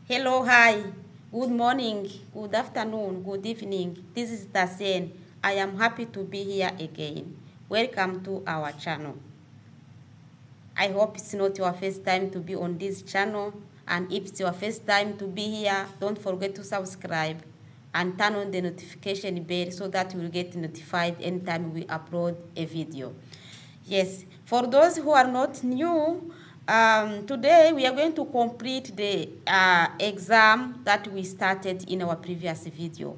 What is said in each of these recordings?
Hello, hi, good morning, good afternoon, good evening. This is Tasen. I am happy to be here again. Welcome to our channel. I hope it's not your first time to be on this channel, and if it's your first time to be here, don't forget to subscribe and turn on the notification bell so that you will get notified anytime we upload a video. Yes, for those who are not new, today we are going to complete the exam that we started in our previous video.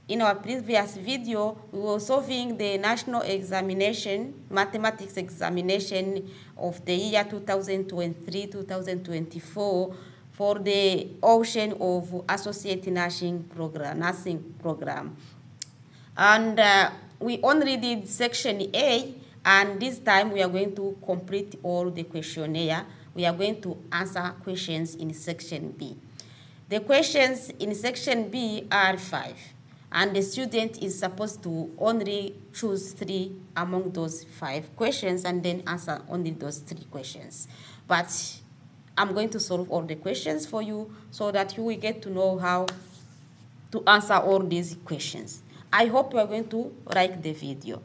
In our previous video, we were solving the national examination, mathematics examination of the year 2023-2024 for the option of associate nursing program. And we only did section A, and this time we are going to complete all the questionnaire. We are going to answer questions in section B. The questions in section B are 5, and the student is supposed to only choose 3 among those 5 questions and then answer only those 3 questions. But I'm going to solve all the questions for you so that you will get to know how to answer all these questions. I hope you are going to like the video.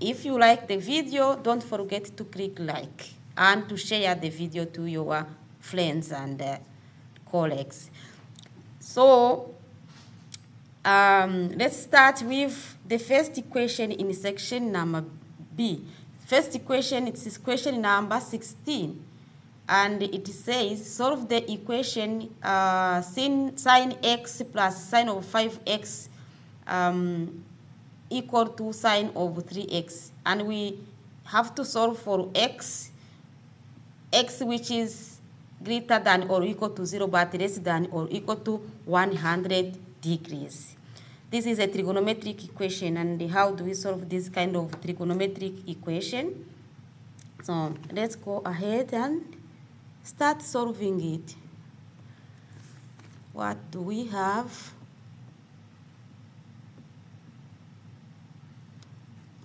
If you like the video, don't forget to click like and to share the video to your friends and colleagues. So let's start with the first equation in section number B. First equation, it is question number 16. And it says, solve the equation sine x plus sine of 5x equal to sine of 3x. And we have to solve for x which is greater than or equal to 0 but less than or equal to 100 degrees. This is a trigonometric equation, and how do we solve this kind of trigonometric equation? So let's go ahead and start solving it. What do we have?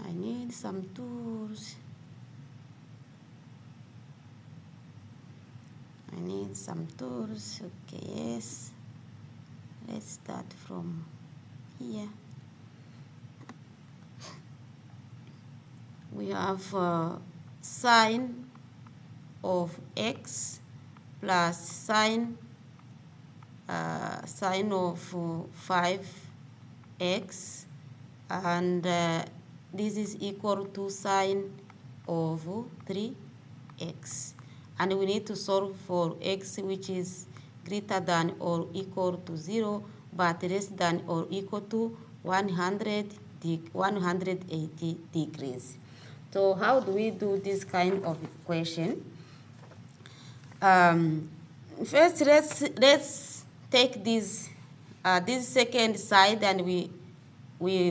I need some tools. Okay, yes. Let's start from here. We have sine of x plus sine of 5x, and this is equal to sine of 3x. And we need to solve for x which is greater than or equal to 0 but less than or equal to 180 degrees. So how do we do this kind of equation? First, let's take this second side and we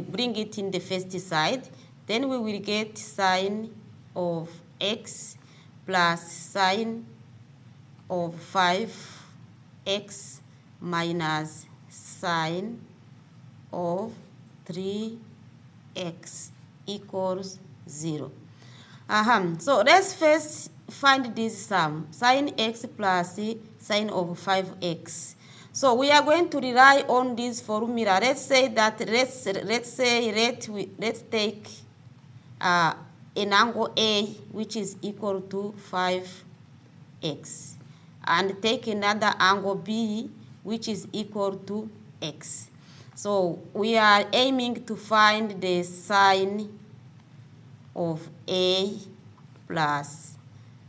bring it in the first side. Then we will get sine of x plus sine of 5x minus sine of 3x equals 0. So let's first find this sum, sine x plus sine of 5x. So we are going to rely on this formula. Let's say that let's take an angle A which is equal to 5x, and take another angle B which is equal to x. So we are aiming to find the sine of A plus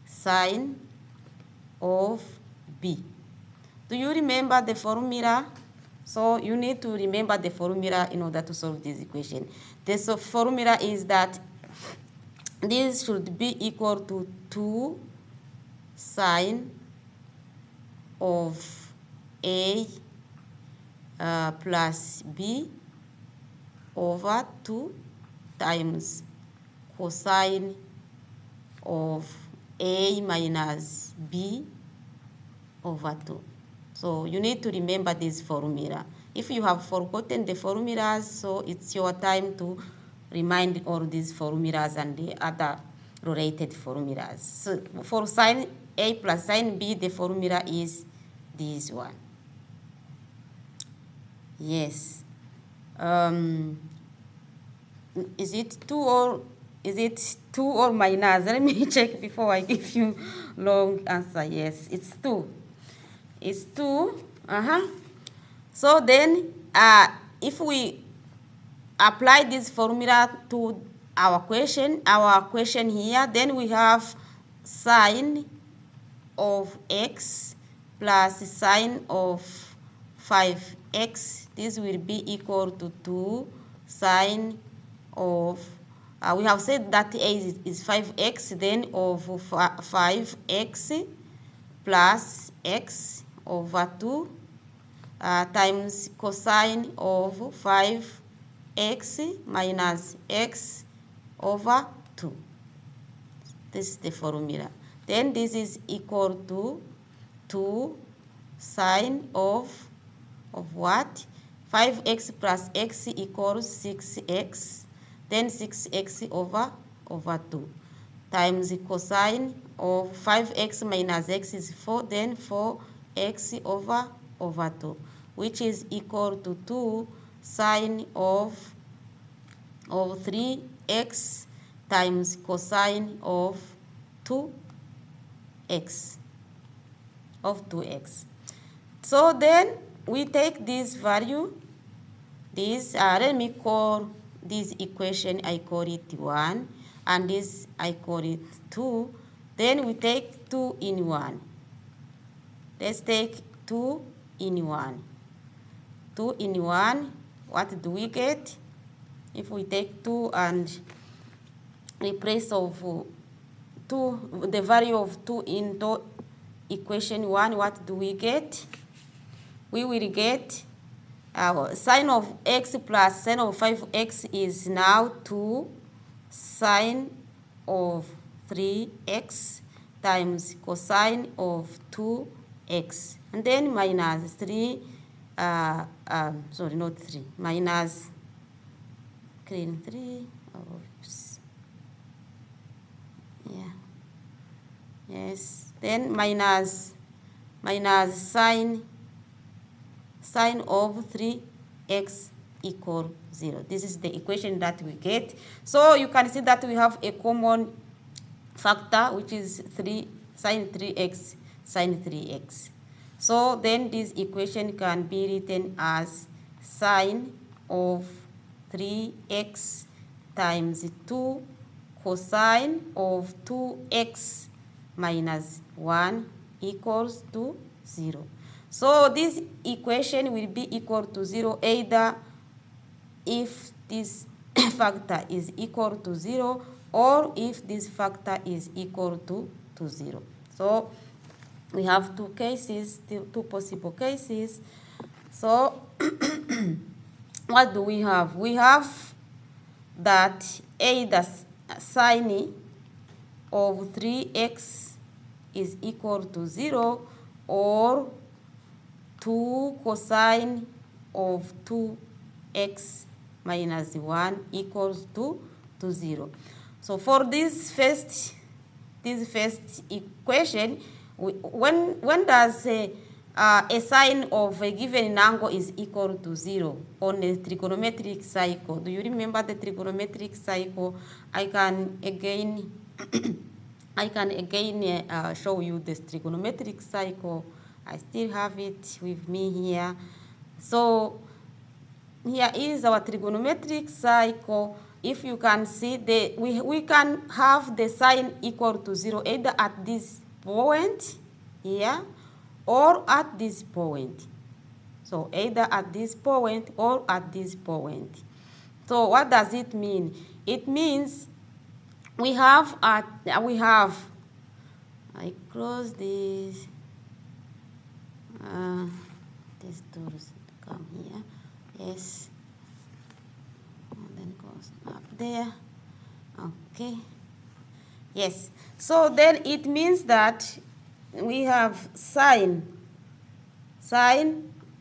sine of B. Do you remember the formula? So you need to remember the formula in order to solve this equation. The formula is that this should be equal to 2 sine of A plus B over 2 times cosine of A minus B over 2. So you need to remember this formula. If you have forgotten the formulas, so it's your time to remind all these formulas and the other related formulas. So for sine A plus sine B, the formula is this one. Yes. Is it 2 or is it 2 or minus? Let me check before I give you long answer. Yes, it's 2. It's 2. So then, if we apply this formula to our question here, then we have sine of x plus sine of 5x. This will be equal to 2 sine of, we have said that a is 5x, then of 5x plus x over 2 times cosine of 5x minus x over 2. This is the formula. Then this is equal to 2 sine of what? 5x plus x equals 6x. Then 6x over 2 times the cosine of 5x minus x is 4, then 4x over 2, which is equal to 2 sine of 3x times cosine of 2x. So then we take this value, let me call this equation, I call it 1, and this I call it 2. Then we take 2 in 1. Let's take 2 in 1. 2 in 1, what do we get? If we take 2 and replace of 2, the value of 2 into equation 1, what do we get? We will get sine of x plus sine of 5x is now 2 sine of 3x times cosine of 2x, and then minus 3, sorry, not 3, minus 3, oops. Yeah. Yes, then minus sine of 3x equal 0. This is the equation that we get. So you can see that we have a common factor, which is 3 sine 3x sine 3x. So then this equation can be written as sine of 3x times 2 cosine of 2x minus 1 equals to 0. So this equation will be equal to 0 either if this factor is equal to 0 or if this factor is equal to 0. So we have two cases, two possible cases. So what do we have? We have that either sine of 3x is equal to 0 or 2 cosine of 2x minus 1 equals to 0. So for this first equation, when does a sine of a given angle is equal to 0 on a trigonometric cycle? Do you remember the trigonometric cycle? I can again show you this trigonometric cycle. I still have it with me here. So here is our trigonometric cycle. If you can see, we can have the sine equal to 0 either at this point here or at this point. So either at this point or at this point. So what does it mean? It means I close this. This doors come here. Yes. And then goes up there. Okay. Yes. So then it means that we have sine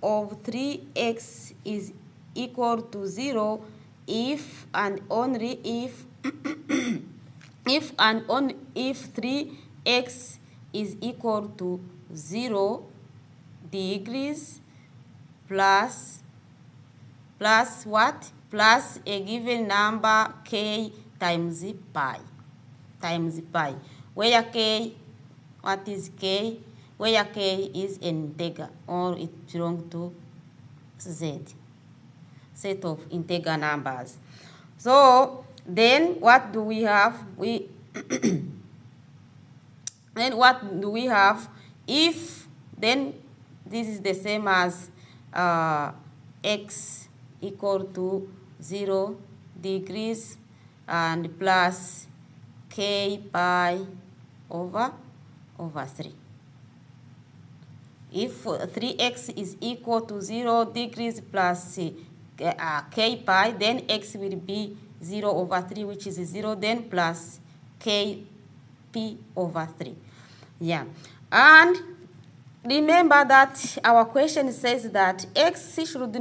of 3x is equal to 0 if and only if if 3x is equal to 0 degrees plus plus what? Plus a given number k times pi. Times pi. Where k, what is k? Where k is an integer or it belongs to z. Set of integer numbers. So then what do we have? Then what do we have? If then this is the same as x equal to 0 degrees and plus k pi over 3. If 3x is equal to 0 degrees plus k pi, then x will be 0 over 3, which is 0, then plus k p over 3. Yeah. And remember that our question says that x should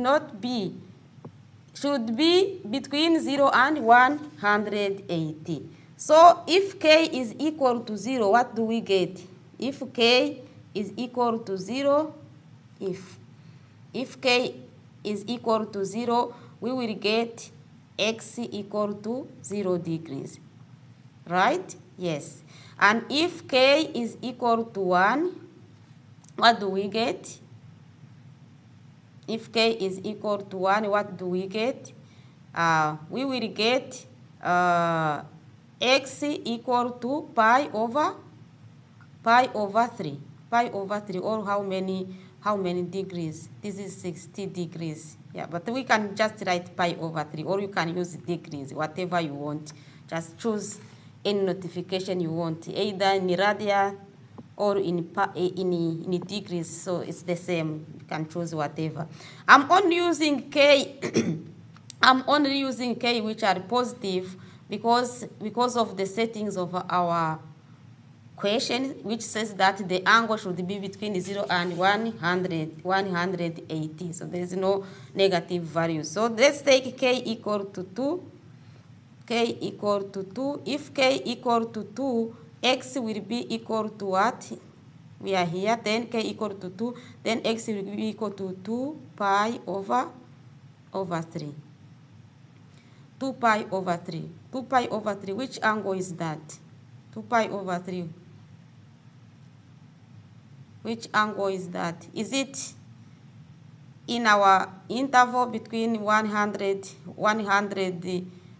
be between 0 and 180. So if k is equal to 0, what do we get? If k is equal to 0, if k is equal to 0, we will get x equal to 0 degrees. Right? Yes. And if k is equal to 1, what do we get? If k is equal to 1, what do we get? We will get x equal to pi over 3. Pi over 3, or how many degrees? This is 60 degrees. Yeah, but we can just write pi over 3, or you can use degrees, whatever you want. Just choose any notification you want, either in radian or in degrees, so it's the same. You can choose whatever. I'm only using k. I'm only using k which are positive because of the settings of our question, which says that the angle should be between 0 and 180. So there is no negative value. So let's take k equal to 2. K equal to 2. If k equal to 2, x will be equal to what? We are here. Then k equal to 2. Then x will be equal to 2 pi over 3. 2 pi over 3. 2 pi over 3. Which angle is that? 2 pi over 3. Which angle is that? Is it in our interval between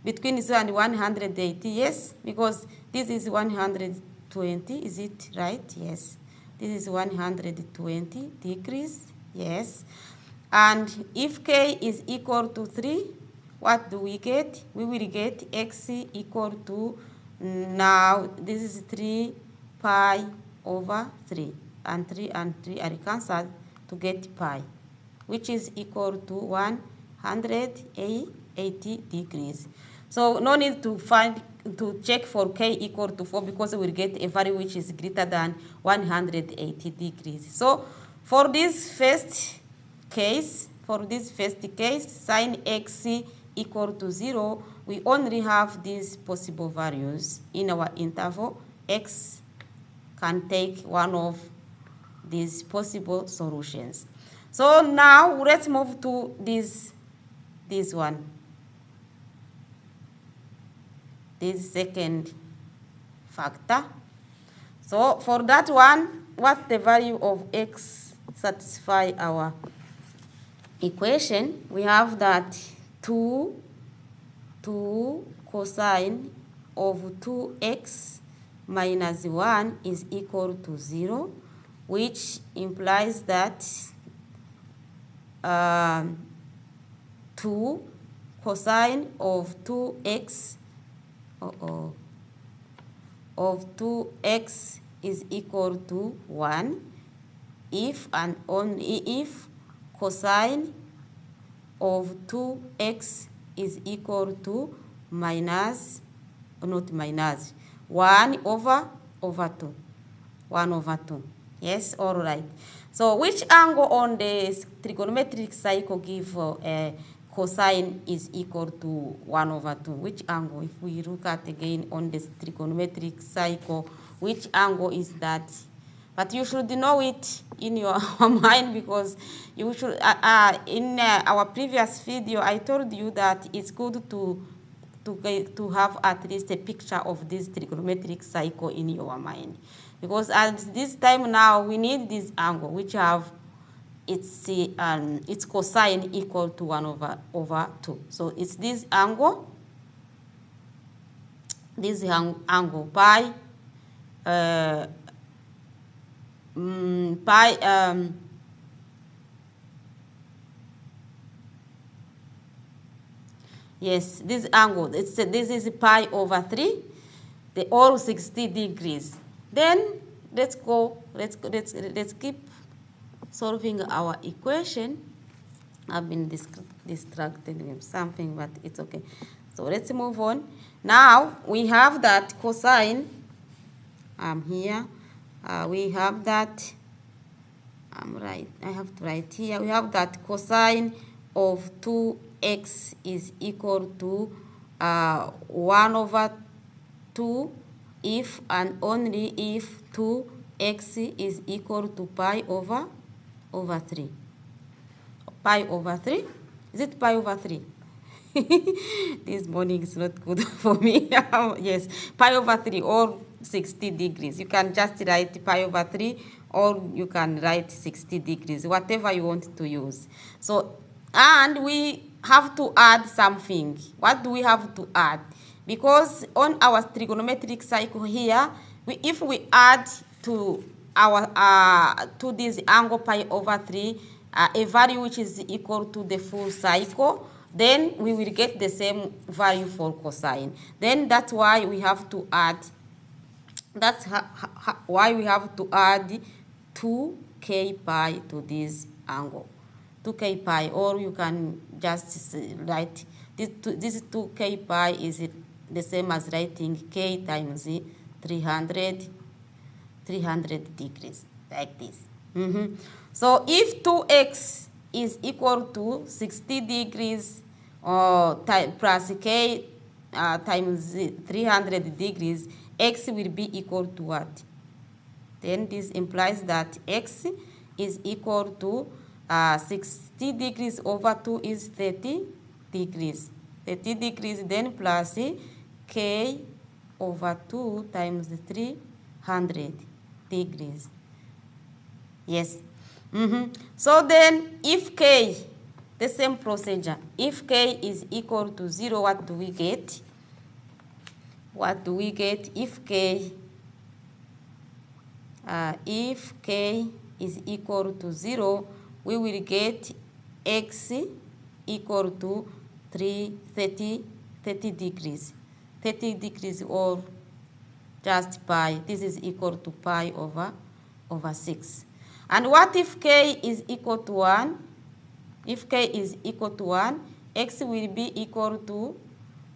between 0 and 180? Yes, because this is 120. Is it right? Yes. This is 120 degrees. Yes. And if k is equal to 3, what do we get? We will get x equal to, now this is 3 pi over 3. And 3 and 3 are cancelled to get pi, which is equal to 180 degrees. So no need to check for k equal to 4 because we will get a value which is greater than 180 degrees. So for this first case, sin x equal to 0, we only have these possible values in our interval. X can take one of these possible solutions. So now let's move to this one. This second factor. So for that one, what the value of x satisfy our equation? We have that 2 cosine of 2x minus 1 is equal to 0, which implies that 2 cosine of 2x is equal to 1 if and only if cosine of 2x is equal to minus, not minus, 1 over 2. 1 over 2. Yes, all right. So which angle on the trigonometric cycle give cosine is equal to 1 over 2? Which angle? If we look at again on the trigonometric cycle, which angle is that? But you should know it in your mind, because you should, in our previous video, I told you that it's good to have at least a picture of this trigonometric cycle in your mind. Because at this time now, we need this angle, which have its cosine equal to 1 over 2. So it's this angle pi, yes, this angle, this is pi over 3, the all 60 degrees. Then let's keep solving our equation. I've been distracted with something, but it's okay. So let's move on. Now we have that cosine. Here. We have that. I have to write here. We have that cosine of 2x is equal to 1 over 2 if and only if 2x is equal to pi over 3. Pi over 3? Is it pi over 3? This morning is not good for me. Yes, pi over 3 or 60 degrees. You can just write pi over 3 or you can write 60 degrees, whatever you want to use. So, and we have to add something. What do we have to add? Because on our trigonometric cycle here, if we add to our to this angle pi over 3 a value which is equal to the full cycle, then we will get the same value for cosine. Then that's why we have to add. That's why we have to add 2k pi to this angle. 2k pi, or you can just write this 2k pi is the same as writing k times 300 degrees, like this. So if 2x is equal to 60 degrees plus k times 300 degrees, x will be equal to what? Then this implies that x is equal to 60 degrees over 2 is 30 degrees. 30 degrees then plus k over 2 times 300 degrees. Yes. So then if k, the same procedure, if k is equal to 0, what do we get? What do we get if k is equal to 0? We will get x equal to 30 degrees. 30 degrees or just pi. This is equal to pi over 6. And what if k is equal to 1? If k is equal to 1, x will be equal to,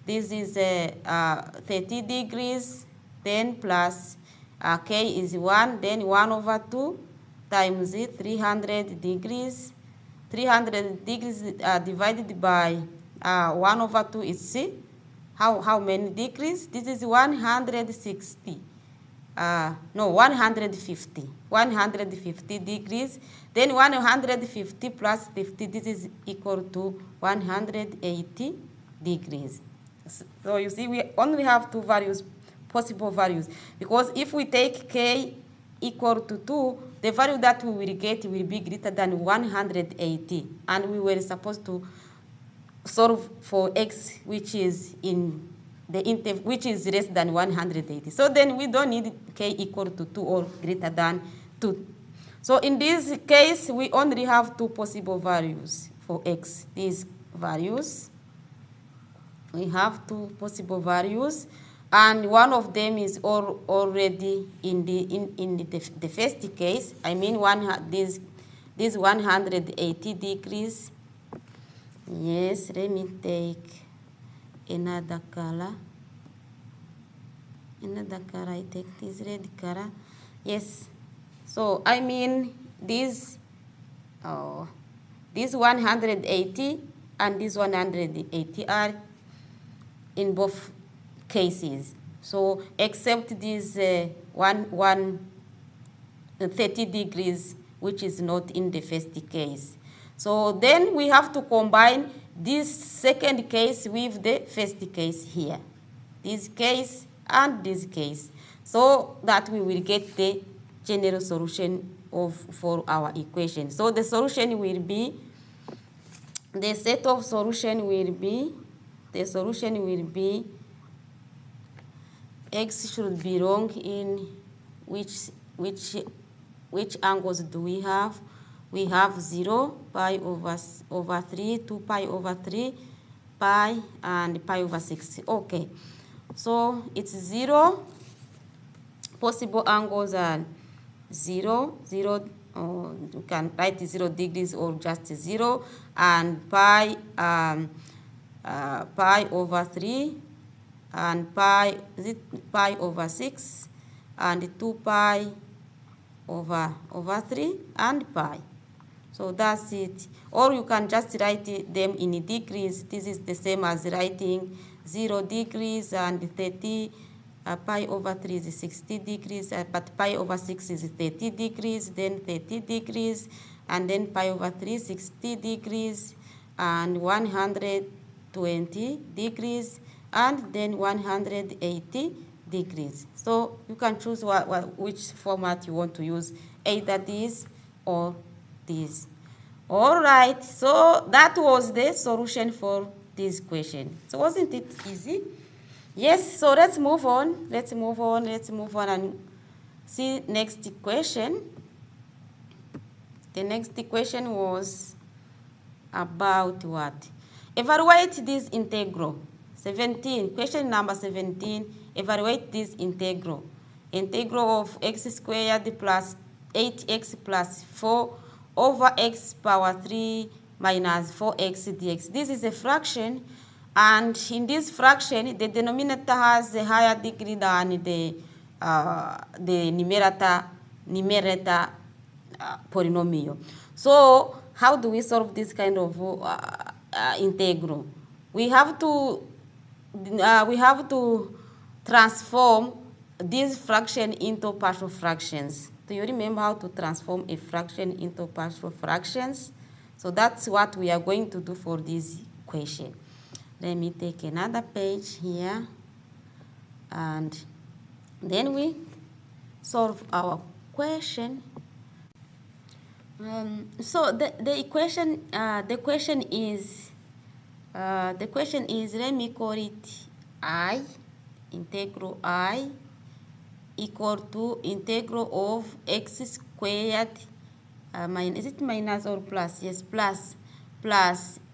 this is 30 degrees, then plus k is 1, then 1 over 2 times 300 degrees. 300 degrees divided by 1 over 2 is how many degrees? This is 160. No, 150. 150 degrees. Then 150 plus 50, this is equal to 180 degrees. So you see, we only have two values, possible values. Because if we take k equal to 2, the value that we will get will be greater than 180. And we were supposed to solve for x, which is in the interval, which is less than 180. So then we don't need k equal to 2 or greater than 2. So in this case, we only have two possible values for x. These values, we have two possible values, and one of them is already in the first case. I mean, this 180 degrees. Yes, let me take another color. I take this red color. Yes. So I mean this 180 and this 180 are in both cases. So except this 30 degrees, which is not in the first case. So then we have to combine this second case with the first case here. This case and this case. So that we will get the general solution for our equation. So the solution will be, the set of solution will be, x should belong in which angles do we have? We have 0, pi over 3, 2 pi over 3, pi, and pi over 6. Okay, so it's 0. Possible angles are 0, 0, you can write 0 degrees or just 0, and pi over 3, and pi over 6, and 2 pi over 3, and pi. So that's it. Or you can just write them in degrees. This is the same as writing 0 degrees and 30. Pi over 3 is 60 degrees, but pi over 6 is 30 degrees, then 30 degrees, and then pi over 3, 60 degrees, and 120 degrees, and then 180 degrees. So you can choose which format you want to use, either this or this. All right, so that was the solution for this question. So wasn't it easy? Yes, so let's move on and see next question. The next question was about what? Evaluate this integral. 17, question number 17, evaluate this integral. Integral of x squared plus 8x plus 4 over x power 3 minus 4x dx. This is a fraction, and in this fraction, the denominator has a higher degree than the numerator polynomial. So how do we solve this kind of integral? We have to transform this fraction into partial fractions. Do you remember how to transform a fraction into partial fractions? So that's what we are going to do for this question. Let me take another page here, and then we solve our question. So the question is, let me call it I, integral I equal to integral of x squared minus, is it minus or plus? Yes, plus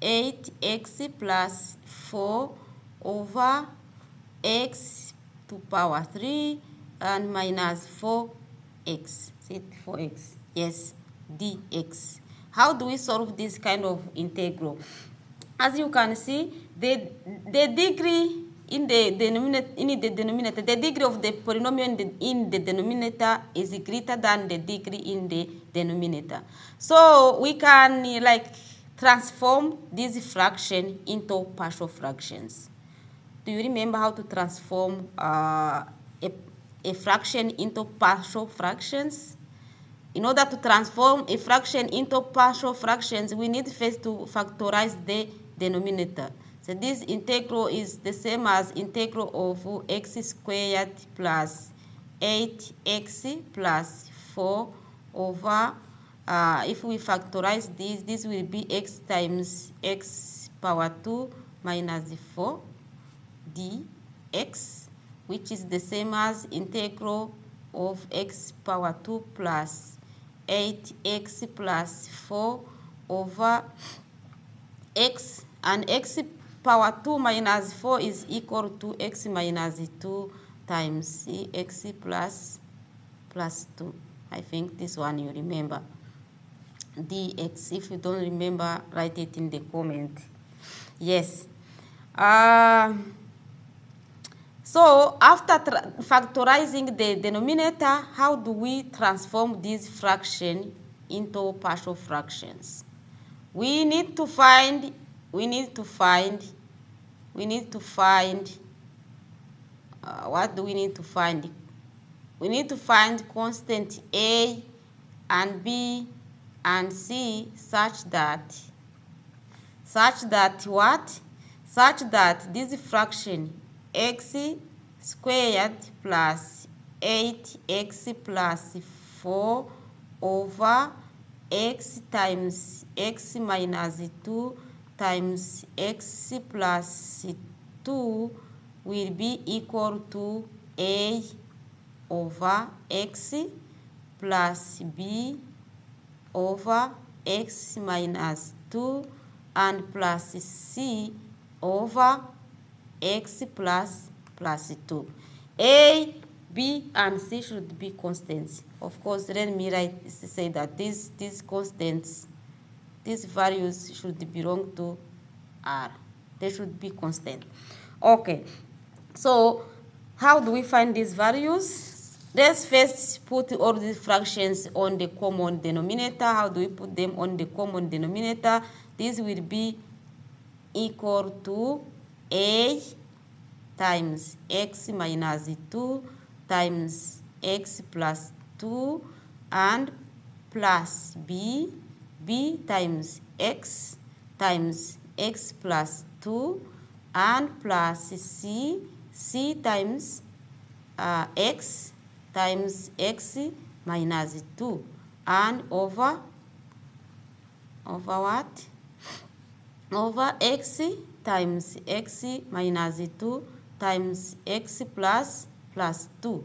8x plus 4 over x to power 3 and minus 4x. See it, 4x. Yes, dx. How do we solve this kind of integral? As you can see, the degree in the denominator, the degree of the polynomial in the denominator is greater than the degree in the denominator. So we can transform this fraction into partial fractions. Do you remember how to transform a fraction into partial fractions? In order to transform a fraction into partial fractions, we need first to factorize the denominator. So this integral is the same as integral of x squared plus 8x plus 4 over, if we factorize this will be x times x power 2 minus 4 dx, which is the same as integral of x power 2 plus 8x plus 4 over x, and x power 2 minus 4 is equal to x minus 2 times x plus 2. I think this one you remember. Dx. If you don't remember, write it in the comment. Yes. So after factorizing the denominator, how do we transform this fraction into partial fractions? We need to find what do we need to find? We need to find constant A and B and C such that what? Such that this fraction x squared plus 8x plus 4 over x times x minus 2 times x plus 2 will be equal to A over x plus B over x minus 2 and plus C over x plus 2. A, B, and C should be constants. Of course, let me say that these constants, these values should belong to R. They should be constant. Okay, so how do we find these values? Let's first put all these fractions on the common denominator. How do we put them on the common denominator? This will be equal to A times x minus 2 times x plus 2 and plus B times x plus 2 and plus C times x times x minus 2 and over what? Over x times x minus 2 times x plus 2.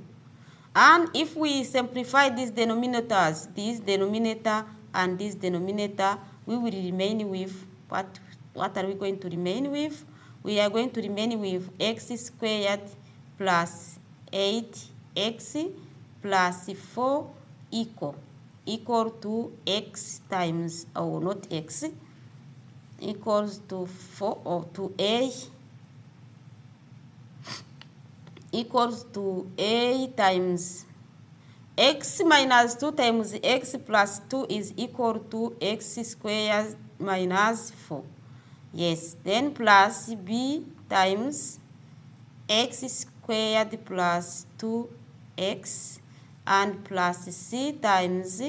And if we simplify these denominators, this denominator and this denominator, we will remain with what are we going to remain with? We are going to remain with x squared plus 8x plus 4 equal to x times, or not x, equals to 4 or to A equals to A times x minus 2 times x plus 2 is equal to x squared minus 4. Yes, then plus B times x squared plus 2x and plus C times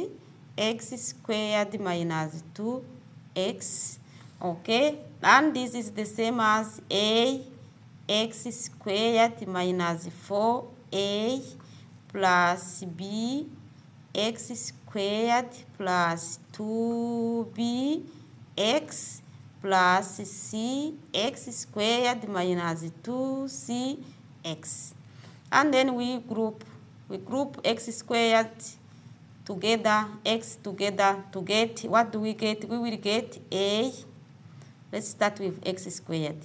x squared minus 2x. Okay, and this is the same as A x squared minus 4a plus b x squared plus 2b x plus c x squared minus 2c x. And then we group x squared together, x together to get, what do we get? We will get a, let's start with x squared,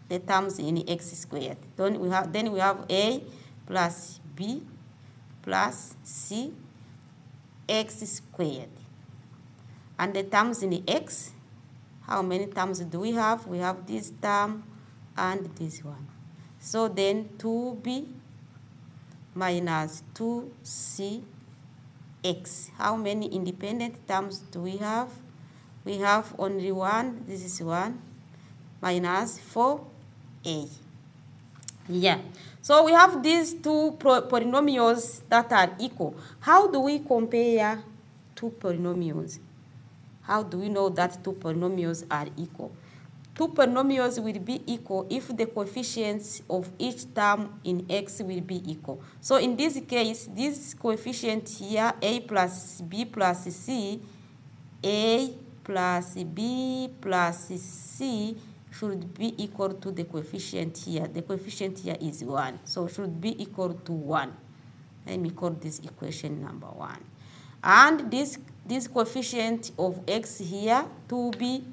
the terms in x squared. Then we have a plus b plus c x squared. And the terms in x, how many terms do we have? We have this term and this one. So then 2b minus 2c x. How many independent terms do we have? We have only one. This is 1 minus 4a. Yeah. So we have these two polynomials that are equal. How do we compare two polynomials? How do we know that two polynomials are equal? Two polynomials will be equal if the coefficients of each term in x will be equal. So in this case, this coefficient here, a plus b plus c, a plus b plus c should be equal to the coefficient here. The coefficient here is 1, so it should be equal to 1. Let me call this equation number 1. And this coefficient of x here, 2b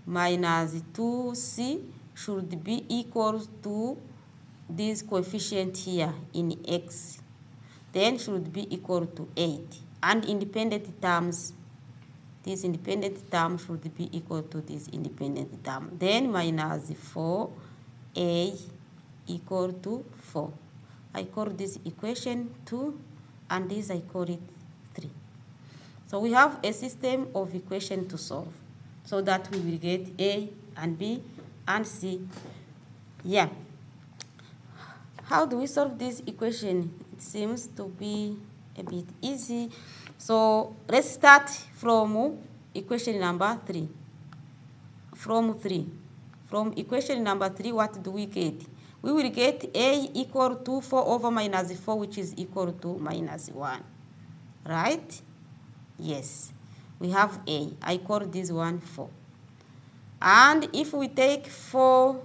minus 2c should be equal to this coefficient here in x. Then should be equal to 8. And independent terms, this independent term should be equal to this independent term. Then minus 4a equal to 4. I call this equation 2, and this I call it 3. So we have a system of equation to solve, so that we will get a and b and c. Yeah. How do we solve this equation? It seems to be a bit easy. So let's start from equation number 3. From equation number 3, what do we get? We will get a equal to 4 over minus 4, which is equal to minus 1. Right? Yes. We have a. I call this one 4. And if we take 4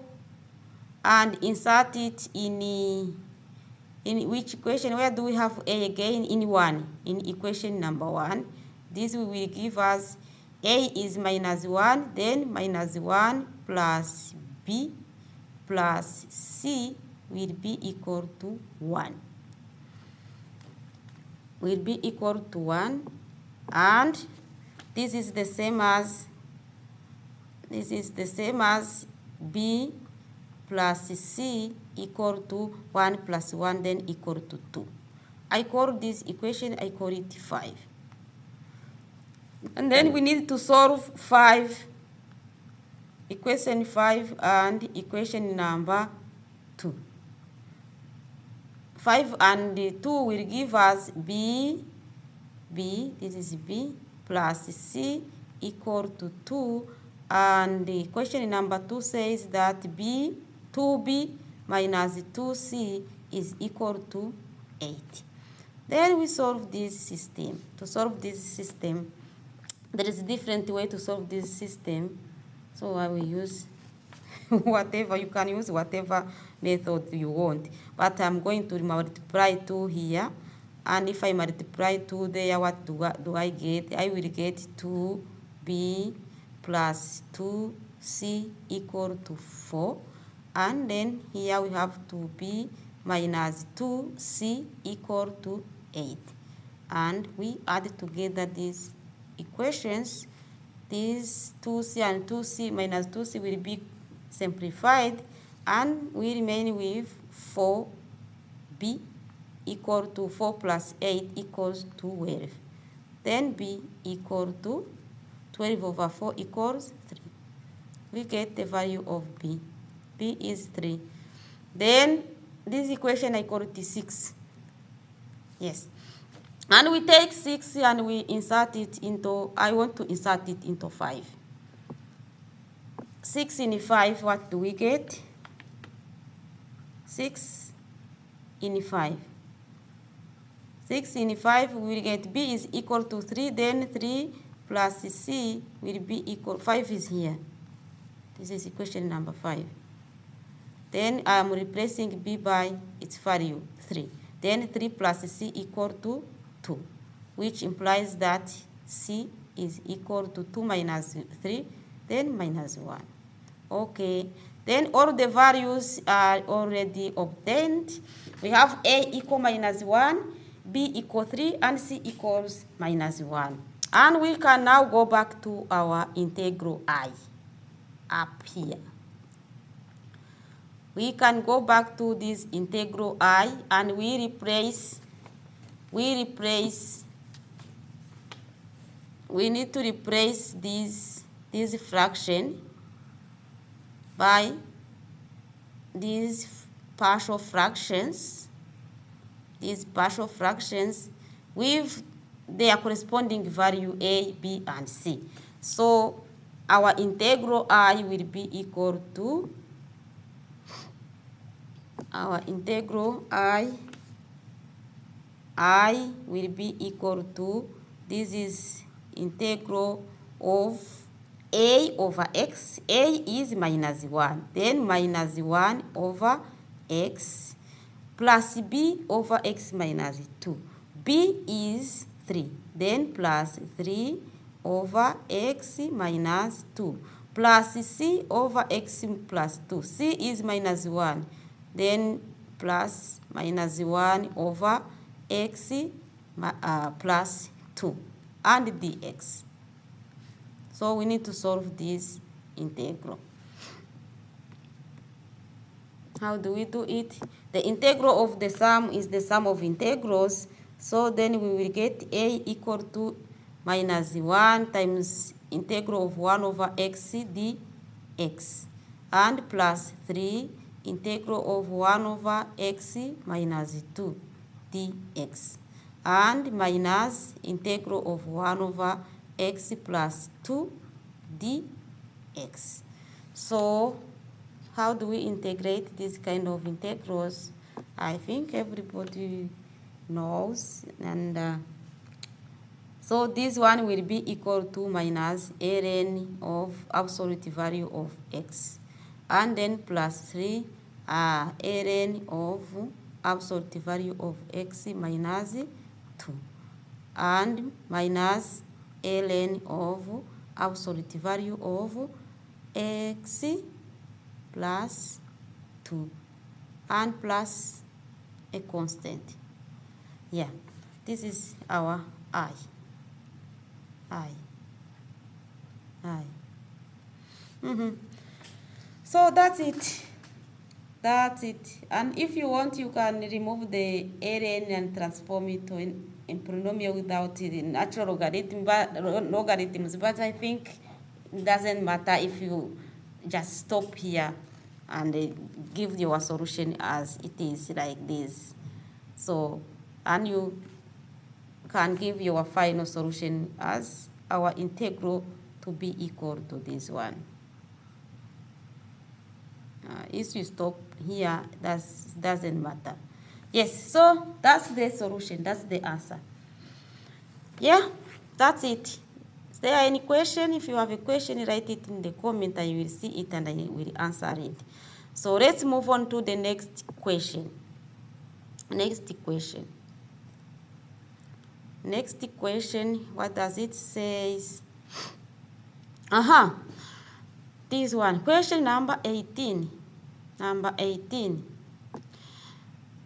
and insert it in which equation? Where do we have a again? In 1. In equation number 1. This will give us a is minus 1, then minus 1 plus b plus c will be equal to 1. Will be equal to 1, and this is the same as b plus c equal to 1 plus 1, then equal to 2. I call this equation, I call it 5. And then we need to solve 5, equation 5 and equation number 2. 5 and 2 will give us b, this is b, plus c equal to 2. And the question number 2 says that 2b minus 2c is equal to 8. Then we solve this system. To solve this system, there is a different way to solve this system. So I will use whatever, you can use whatever method you want. But I'm going to multiply 2 here. And if I multiply 2 there, what do I get? I will get 2b plus 2c equal to 4. And then here we have 2b minus 2c equal to 8. And we add together these equations. These 2c and 2c minus 2c will be simplified, and we remain with 4b equal to 4 plus 8 equals 12. Then b equal to 12 over 4 equals 3. We get the value of b. b is 3. Then this equation I call it 6. Yes. And we take 6 and we insert it into, I want to insert it into 5. 6 in 5, what do we get? 6 in 5. 6 in 5, we will get b is equal to 3, then 3 plus c will be equal, 5 is here. This is equation number 5. Then I am replacing b by its value, 3. Then 3 plus c equal to 2, which implies that c is equal to 2 minus 3, then minus 1. Okay, then all the values are already obtained. We have a equal minus 1, b equal 3, and c equals minus 1. And we can now go back to our integral I up here. We can go back to this integral I, and we need to replace this fraction by these partial fractions with their corresponding value a, b, and c. So our integral I will be equal to this is integral of a over x. A is minus 1, then minus 1 over x plus b over x minus 2. b is 3, then plus 3 over x minus 2 plus c over x plus 2. c is minus 1, then plus minus 1 over x plus 2 and dx. So we need to solve this integral. How do we do it? The integral of the sum is the sum of integrals. So then we will get a equal to minus 1 times integral of 1 over x dx, and plus 3 integral of 1 over x minus 2 dx. and minus integral of 1 over x plus 2 dx. So how do we integrate this kind of integrals? I think everybody knows, and so this one will be equal to minus ln of absolute value of x, and then plus 3 ln of absolute value of x minus 2, and minus ln of absolute value of x plus 2, and plus a constant. Yeah, this is our I. So that's it. And if you want, you can remove the ln and transform it to a polynomial without the natural logarithms, but I think it doesn't matter if you just stop here and give your solution as it is, like this. So, and you can give your final solution as our integral to be equal to this one. If you stop here, that doesn't matter. Yes, so that's the solution, that's the answer. Yeah, that's it. Is there any question? If you have a question, write it in the comment. I will see it and I will answer it. So let's move on to the next question. Next question, what does it say? This one, question number 18.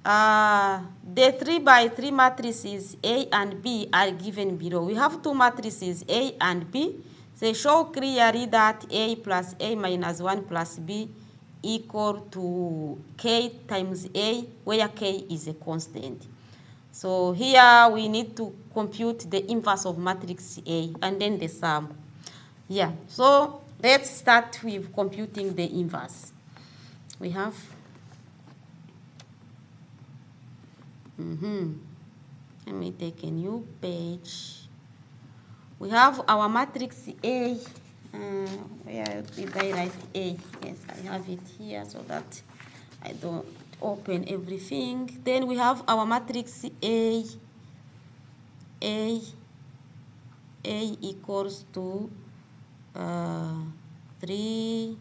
The 3 by 3 matrices A and B are given below. We have two matrices A and B. They show clearly that A plus A minus 1 plus B equal to K times A, where K is a constant. So here we need to compute the inverse of matrix A and then the sum. Yeah, so let's start with computing the inverse. We have let me take a new page. We have our matrix A. Where did I write A? Yes, I have it here so that I don't open everything. Then we have our matrix A. A equals to 3,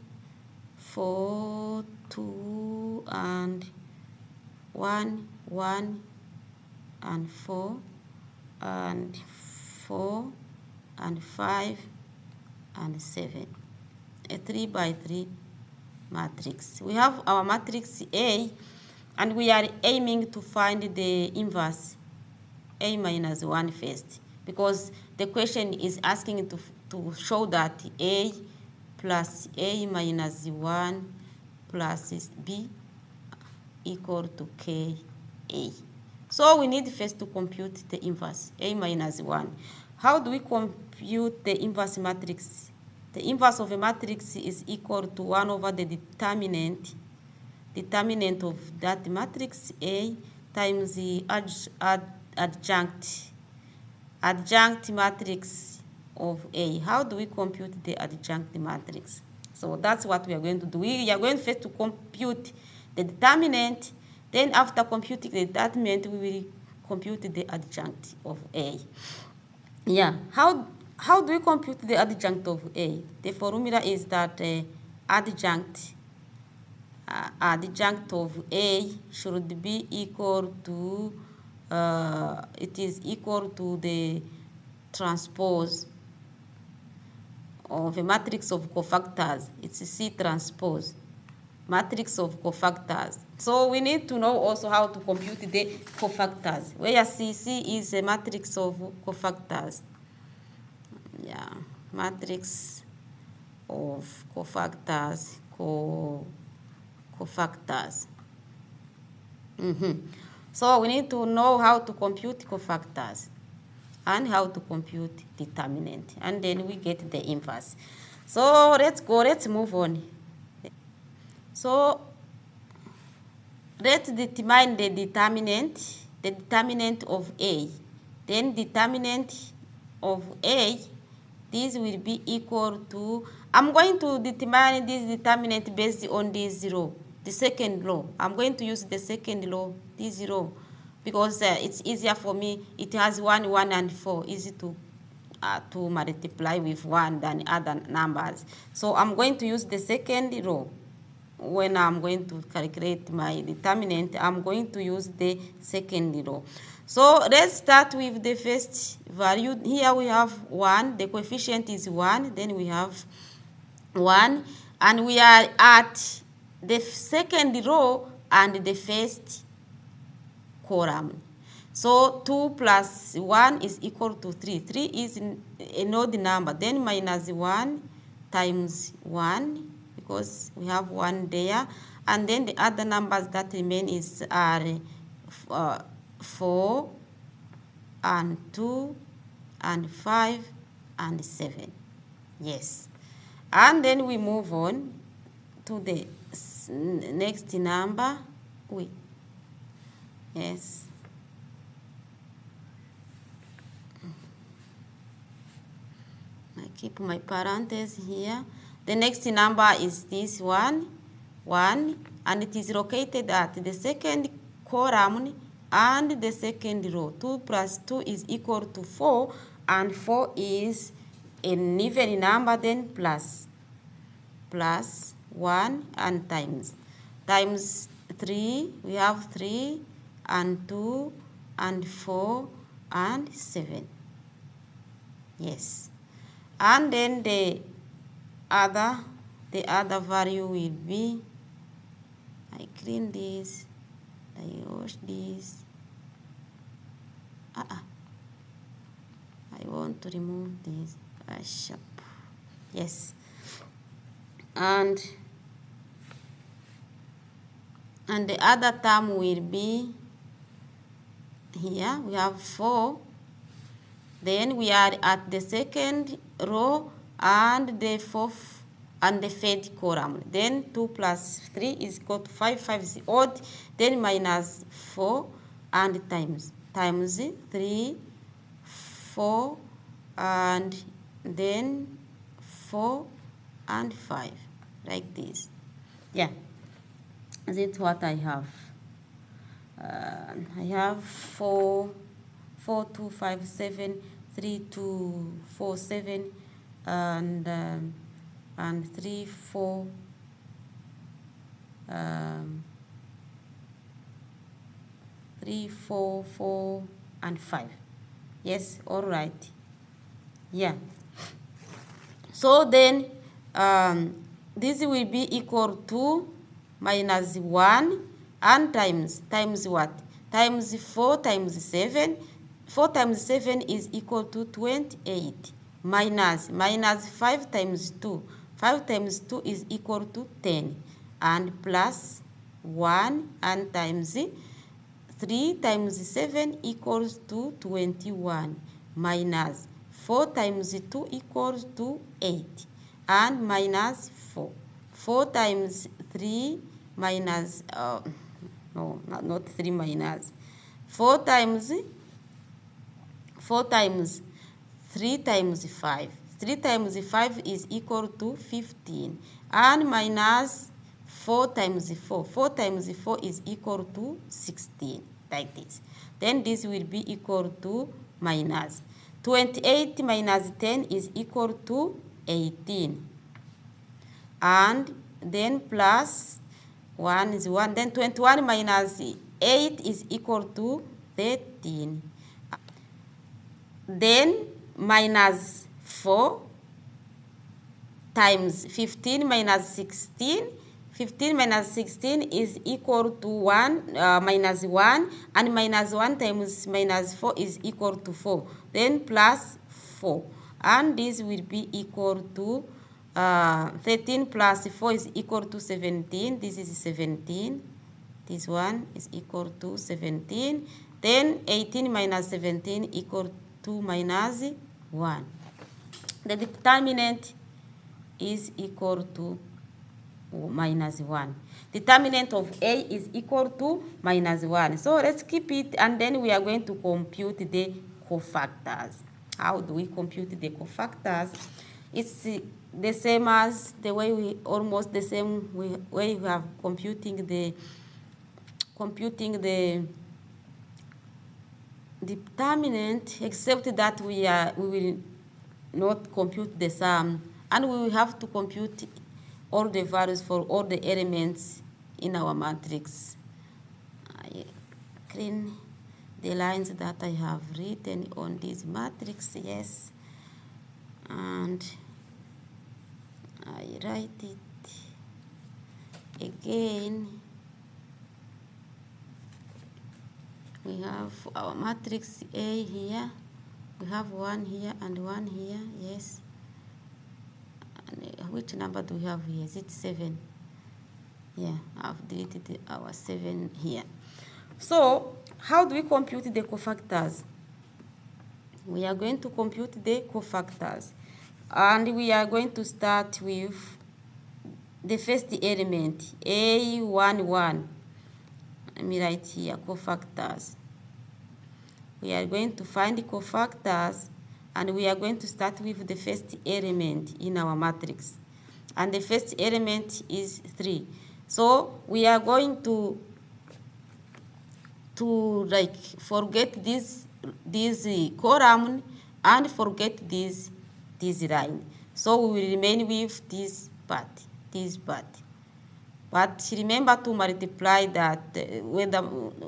4, 2, and 1, 1, and 4, and 4, and 5, and 7. A 3 by 3 matrix. We have our matrix A, and we are aiming to find the inverse A minus 1 first, because the question is asking to show that A plus A minus 1 plus B equal to KA. So we need first to compute the inverse, A minus 1. How do we compute the inverse matrix? The inverse of a matrix is equal to 1 over the determinant of that matrix A times the adjunct matrix of A. How do we compute the adjunct matrix? So that's what we are going to do. We are going first to compute the determinant. Then after computing the determinant, we will compute the adjunct of A. Yeah, how do we compute the adjunct of A? The formula is that adjunct of A should be equal to, it is equal to the transpose of a matrix of cofactors. It's C transpose, matrix of cofactors. So we need to know also how to compute the cofactors, where C is a matrix of cofactors. Yeah, matrix of cofactors, cofactors. So we need to know how to compute cofactors and how to compute determinant, and then we get the inverse. So let's move on. So let's determine the determinant of A. then determinant of A, this will be equal to, I'm going to determine this determinant based on this row, the second row. I'm going to use the second row, this row, because it's easier for me. It has 1, 1, and 4, easy to multiply with 1 than other numbers. So I'm going to use the second row. When I'm going to calculate my determinant, I'm going to use the second row. So let's start with the first value. Here we have 1, the coefficient is 1, then we have 1, and we are at the second row and the first column. So 2 plus 1 is equal to 3. 3 is an odd number. Then minus 1 times 1, because we have 1 there. And then the other numbers that remain are 4 and 2 and 5 and 7. Yes. And then we move on to the next number. Wait. Yes. I keep my parentheses here. The next number is this one, and it is located at the second column and the second row. 2 plus 2 is equal to 4, and 4 is an even number, then plus 1 and times 3, we have 3 and 2 and 4 and 7. Yes. And then the other value will be, I clean this, I wash this. I want to remove this. Sharp. Yes. And the other term will be, here we have 4. Then we are at the second row and the fourth and the third column. Then 2 plus 3 is equal to 5. 5 is odd. Then minus 4 and times 3, 4, and then 4 and 5, like this. Yeah, that's what I have. I have 4, 2, 5, 7, 3, 2, 4, 7, and 3, 4, 3, 4, 4, and 5. Yes, all right. Yeah. So then this will be equal to minus 1 and times what? Times 4 times 7. 4 times 7 is equal to 28. Minus 5 times 2. 5 times 2 is equal to 10. And plus 1 and times 3 times 7 equals to 21. Minus 4 times 2 equals to 8. And minus 4. 4 times 3 minus, no, not 3 minus. 4 times 3 times 5. 3 times 5 is equal to 15. And minus 4 times 4. 4 times 4 is equal to 16, like this. Then this will be equal to minus 28 minus 10 is equal to 18. And then plus 1 is 1. Then 21 minus 8 is equal to 13. Then minus 4 times 15 minus 16. 15 minus 16 is equal to 1, minus 1. And minus 1 times minus 4 is equal to 4. Then plus 4. And this will be equal to 13 plus 4 is equal to 17. This is 17. This one is equal to 17. Then 18 minus 17 equal to minus 1. The determinant is equal to minus 1. Determinant of A is equal to minus 1. So let's keep it, and then we are going to compute the cofactors. How do we compute the cofactors? It's the same as the way almost the same way we have computing the determinant, except that we will not compute the sum, and we will have to compute all the values for all the elements in our matrix. I clean the lines that I have written on this matrix, yes, and I write it again. We have our matrix A here, we have 1 here and 1 here, yes. And which number do we have here? Is it 7? Yeah, I've deleted our 7 here. So how do we compute the cofactors? We are going to compute the cofactors, and we are going to start with the first element, A11. Let me write here, cofactors. We are going to find the cofactors, and we are going to start with the first element in our matrix. And the first element is 3. So we are going to like forget this column and forget this line. So we will remain with this part. But remember to multiply that, whether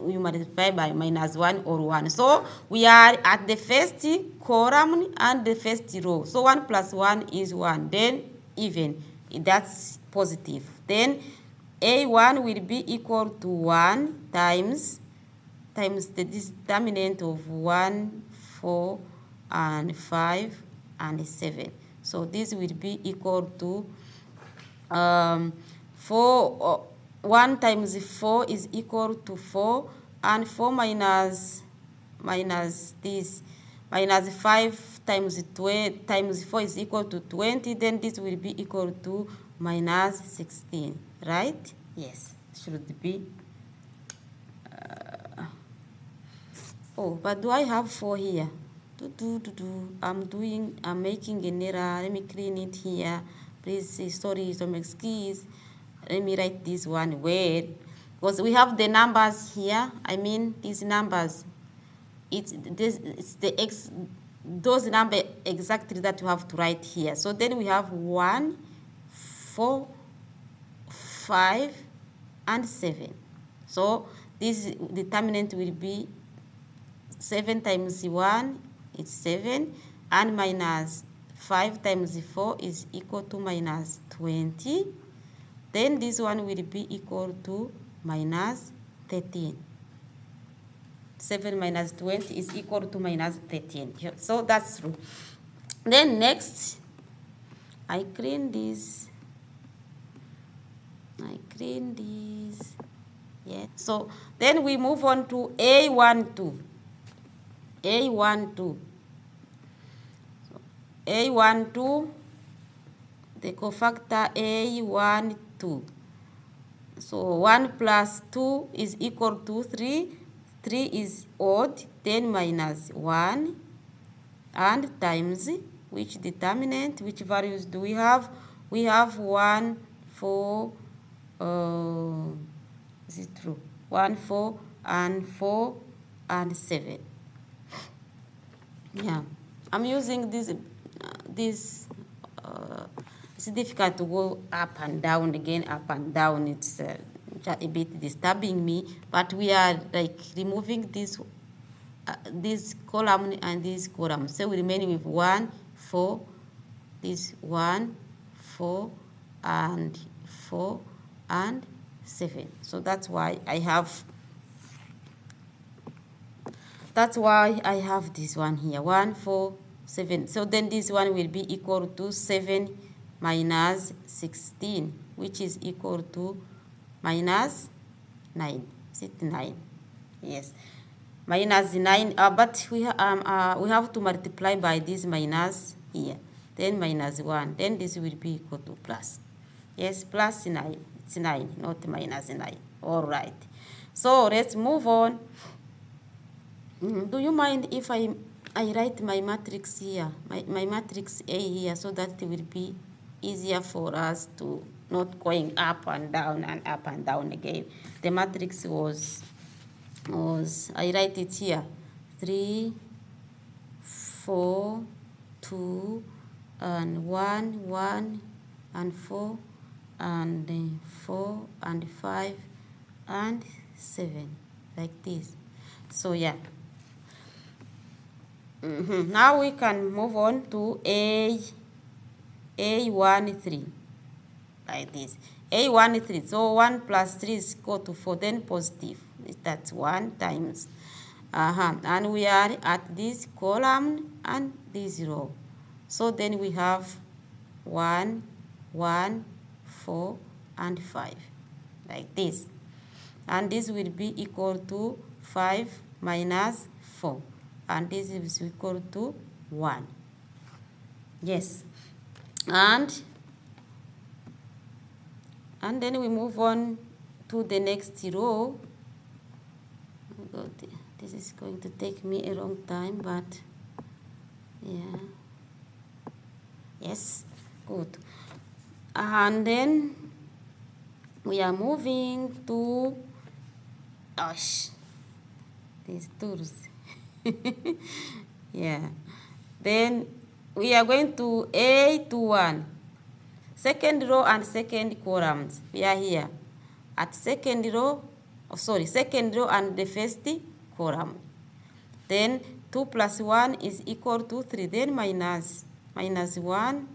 you multiply by -1 or 1. So we are at the first column and the first row. So 1 plus 1 is 1. Then even, that's positive. Then A1 will be equal to 1 times the determinant of 1, 4, and 5, and 7. So this will be equal to 1 times 4 is equal to 4, and 4 minus 5 times 4 is equal to 20. Then this will be equal to -16, right? Yes, should be. Oh, but do I have 4 here? I'm making an error. Let me clean it here. Please, sorry, some excuse. Let me write this one word, because we have the numbers here. I mean, these numbers. It's those numbers exactly that you have to write here. So then we have 1, 4, 5, and 7. So this determinant will be 7 times 1 is 7, and minus 5 times 4 is equal to -20. Then this one will be equal to -13. 7 minus 20 is equal to -13. So that's true. Then next, I clean this. Yeah. So then we move on to A12. A12, the cofactor A12. So 1 plus 2 is equal to 3. 3 is odd, then minus 1, and times which determinant, which values do we have? We have 1, 4, is it true? 1, 4, and 4, and 7. Yeah, I'm using this. It's difficult to go up and down again, up and down. It's a bit disturbing me, but we are like removing this column and this column. So we remain with 1, 4, this 1, 4, and 4, and 7. So that's why I have this one here, 1, 4, 7. So then this one will be equal to 7 minus 16, which is equal to minus 9. Is it 9? Yes, minus 9. But we have to multiply by this minus here. Then minus 1. Then this will be equal to plus. Yes, plus 9. It's 9, not minus 9. All right. So let's move on. Do you mind if I I write my matrix here, my matrix A here, so that it will be easier for us to not going up and down and up and down again. The matrix was I write it here, 3, 4, 2, and 1, 1, and 4, and 4, and 5, and 7, like this. So yeah. Now we can move on to A1, 3, like this. A1, 3. So 1 plus 3 is equal to 4, then positive. That's 1 times. And we are at this column and this row. So then we have 1, 1, 4, and 5, like this. And this will be equal to 5 minus 4. And this is equal to 1. Yes. And then we move on to the next row. This is going to take me a long time, but yeah. Yes, good. And then we are moving to these tools. Yeah. Then we are going to A21. Second row and second columns. We are here at second row and the first column. Then 2 plus 1 is equal to 3. Then minus 1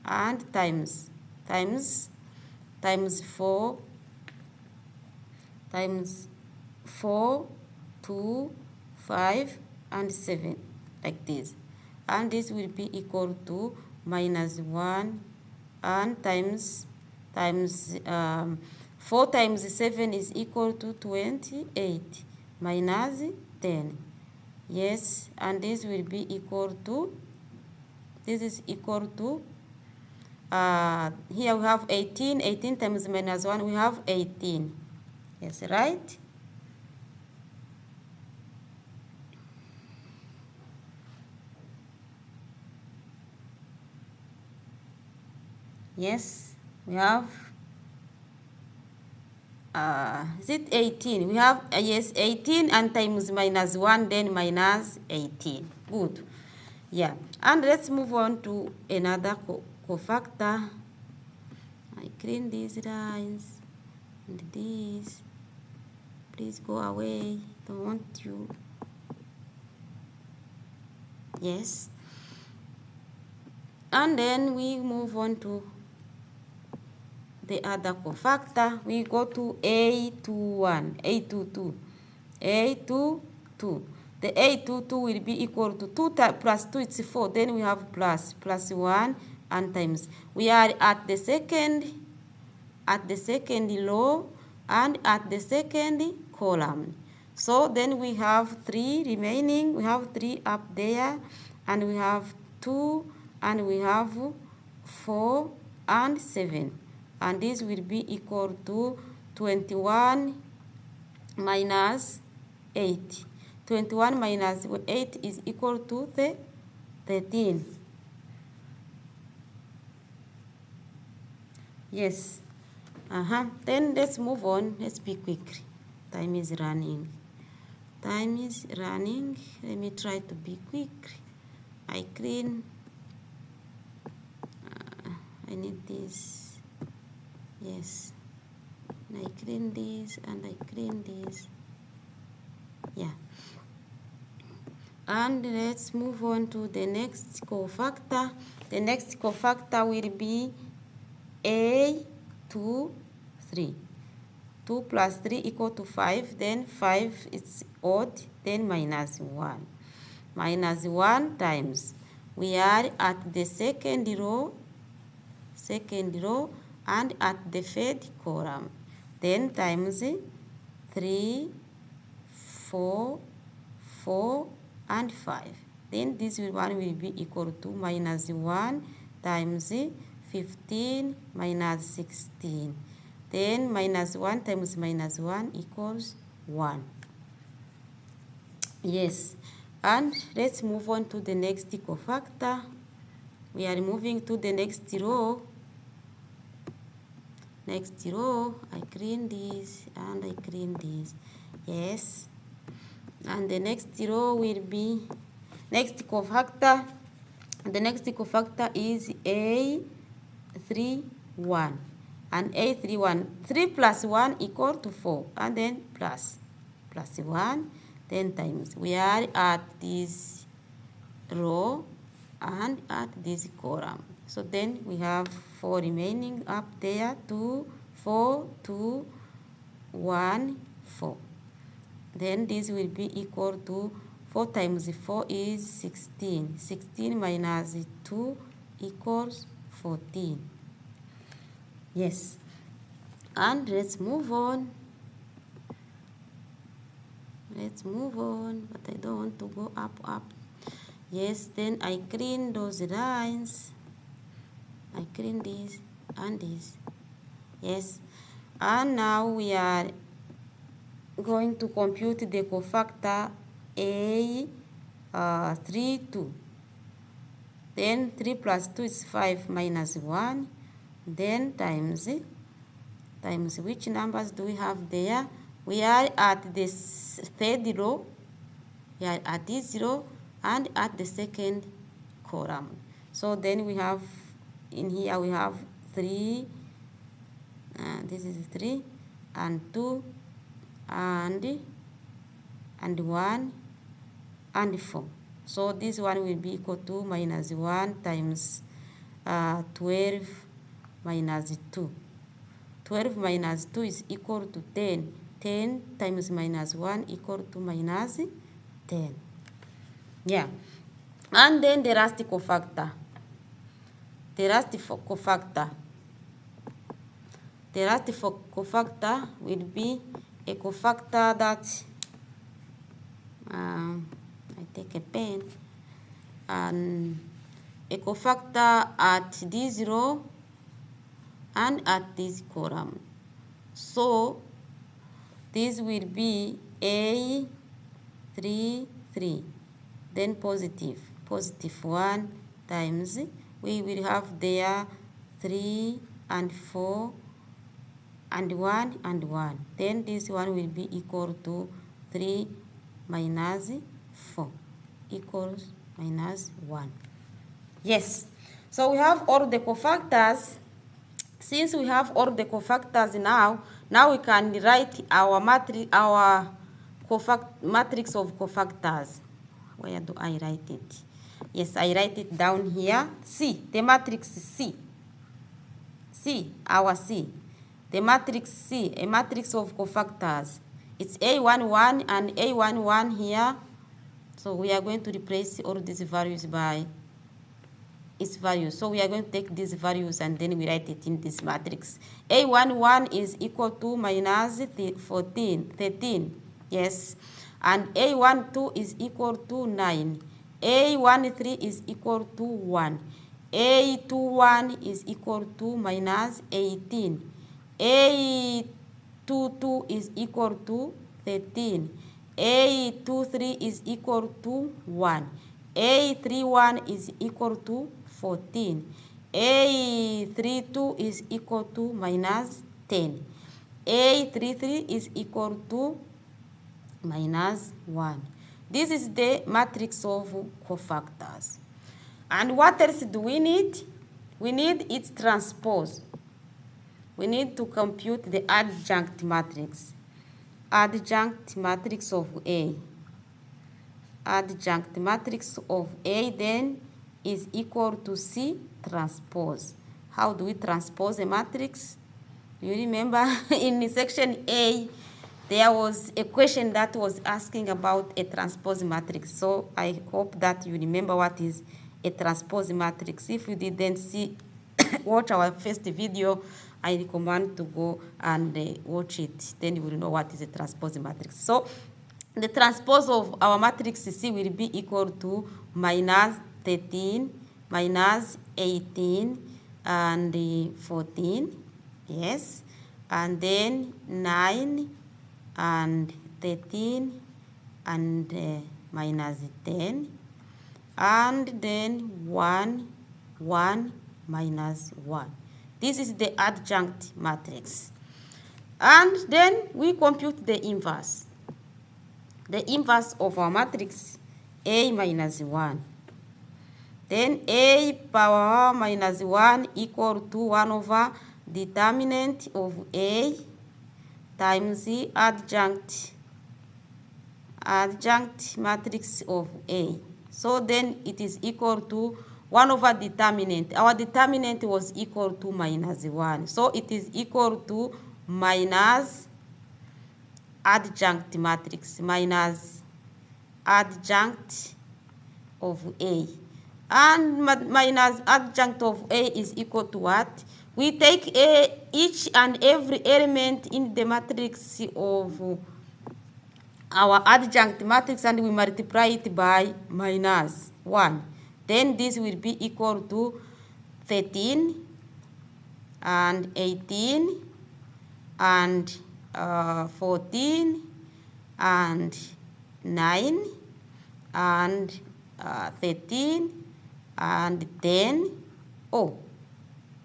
and times 4 times 4, 2, 5, and 7, like this. And this will be equal to minus 1 and times 4 times 7 is equal to 28 minus 10. Yes, and this will be equal to, this is equal to, here we have 18. 18 times minus 1, we have 18. Yes, right? Yes, we have, is it 18? We have, yes, 18 and times minus 1, then minus 18. Good. Yeah, and let's move on to another cofactor. I clean these lines and these. Please go away. Don't want you. Yes. And then we move on to the other cofactor. We go to A22. A22. The A22 will be equal to 2 plus 2, it's 4. Then we have plus 1 and times. We are at the second row and at the second column. So then we have 3 remaining. We have 3 up there, and we have 2, and we have 4 and 7. And this will be equal to 21 minus 8. 21 minus 8 is equal to 13. Yes. Then let's move on. Let's be quick. Time is running. Let me try to be quick. I clean. I need this. Yes. And I clean this and I clean this. Yeah. And let's move on to the next cofactor. The next cofactor will be A2, 3. 2 plus 3 equal to 5. Then 5 is odd. Then minus 1. Minus 1 times. We are at the second row, and at the third column. Then times 3, 4, 4, and 5. Then this one will be equal to minus 1 times 15 minus 16. Then minus 1 times minus 1 equals 1. Yes. And let's move on to the next cofactor. We are moving to the next row. Next row, I clean this and I clean this. Yes. And the next row will be next cofactor. The next cofactor is A31. And A31, 3 plus 1 equal to 4. And then plus 1, then times. We are at this row and at this column. So then we have 4 remaining up there, 2, 4, 2, 1, 4. Then this will be equal to 4 times 4 is 16. 16 minus 2 equals 14. Yes. And let's move on. Let's move on, but I don't want to go up. Yes, then I clean those lines. I clean this and this. Yes. And now we are going to compute the cofactor A32. Then 3 plus 2 is 5 minus 1. Then times which numbers do we have there? We are at this third row. We are at this row and at the second column. So then we have, in here we have 3, this is 3, and 2, and 1, and 4. So this one will be equal to minus 1 times 12 minus 2. 12 minus 2 is equal to 10. 10 times minus 1 equal to minus 10. Yeah. And then the last cofactor. The last cofactor will be a cofactor that, I take a pen, and a cofactor at this row and at this column. So this will be A33, then positive 1 times, we will have there 3 and 4 and 1 and 1. Then this one will be equal to 3 minus 4 equals minus 1. Yes. So we have all the cofactors. Since we have all the cofactors now we can write our matrix of cofactors. Where do I write it? Yes, I write it down here. C, the matrix C. C, our C. The matrix C, a matrix of cofactors. It's A11 and A11 here. So we are going to replace all these values by its values. So we are going to take these values and then we write it in this matrix. A11 is equal to minus 13. Yes. And A12 is equal to 9. A13 is equal to 1. A21 is equal to minus 18. A22 is equal to 13. A23 is equal to 1. A31 is equal to 14. A32 is equal to minus 10. A33 is equal to minus 1. This is the matrix of cofactors. And what else do we need? We need its transpose. We need to compute the adjunct matrix. Adjunct matrix of A. Adjunct matrix of A then is equal to C transpose. How do we transpose a matrix? You remember in section A, there was a question that was asking about a transpose matrix. So I hope that you remember what is a transpose matrix. If you didn't watch our first video, I recommend to go and watch it. Then you will know what is a transpose matrix. So the transpose of our matrix C will be equal to minus 13, minus 18, and 14. Yes. And then 9 and 13 and minus 10, and then 1, 1 minus 1. This is the adjunct matrix. And then we compute the inverse. The inverse of our matrix, A minus 1. Then A power minus 1 equal to 1 over determinant of A times the adjunct matrix of A. So then it is equal to 1 over determinant. Our determinant was equal to minus 1. So it is equal to minus adjunct matrix, minus adjunct of A. And minus adjunct of A is equal to what? We take each and every element in the matrix of our adjunct matrix and we multiply it by minus 1. Then this will be equal to 13 and 18 and 14 and 9 and 13 and 10. Oh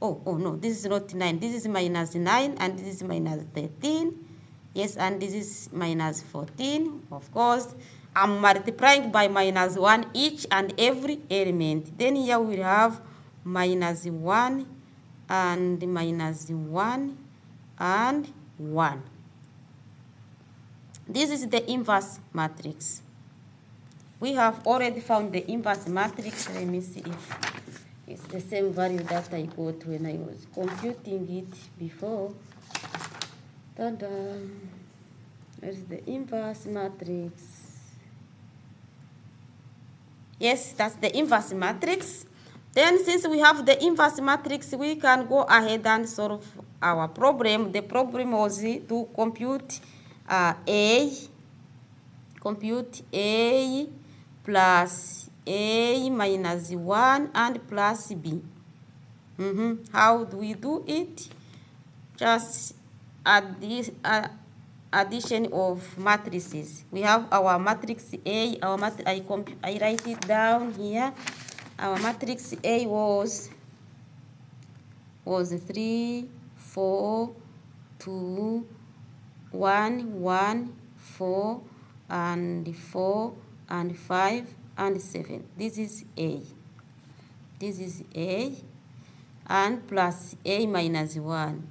no, this is not 9. This is minus 9 and this is minus 13. Yes, and this is minus 14. Of course, I'm multiplying by minus 1 each and every element. Then here we have minus 1 and minus 1 and 1. This is the inverse matrix. We have already found the inverse matrix. Let me see if it's the same value that I got when I was computing it before. Ta-da! There's the inverse matrix. Yes, that's the inverse matrix. Then since we have the inverse matrix, we can go ahead and solve our problem. The problem was to compute A plus A minus 1 and plus B. How do we do it? Just add this addition of matrices. We have our matrix A. I write it down here. Our matrix A was 3, 4, 2, 1, 1, 4, and 4, and 5, and 7. This is A. This is A, and plus A minus 1.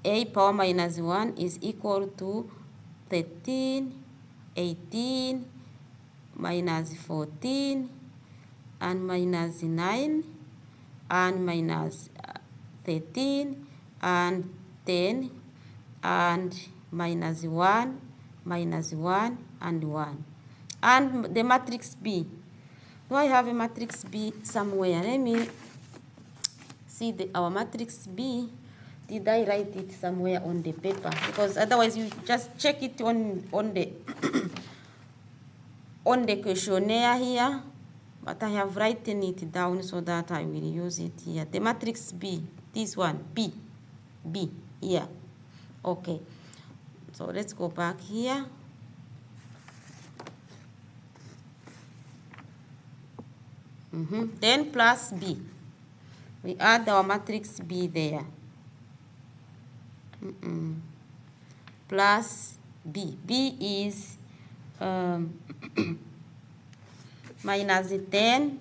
A power minus 1 is equal to 13, 18, minus 14, and minus 9, and minus 13, and 10, and minus 1, minus 1, and 1. And the matrix B. Do I have a matrix B somewhere? Let me see our matrix B. Did I write it somewhere on the paper? Because otherwise you just check it on the on the questionnaire here. But I have written it down so that I will use it here. The matrix B, this one, B, here. Okay. So let's go back here. Then plus B. We add our matrix B there. Plus B. B is minus 10.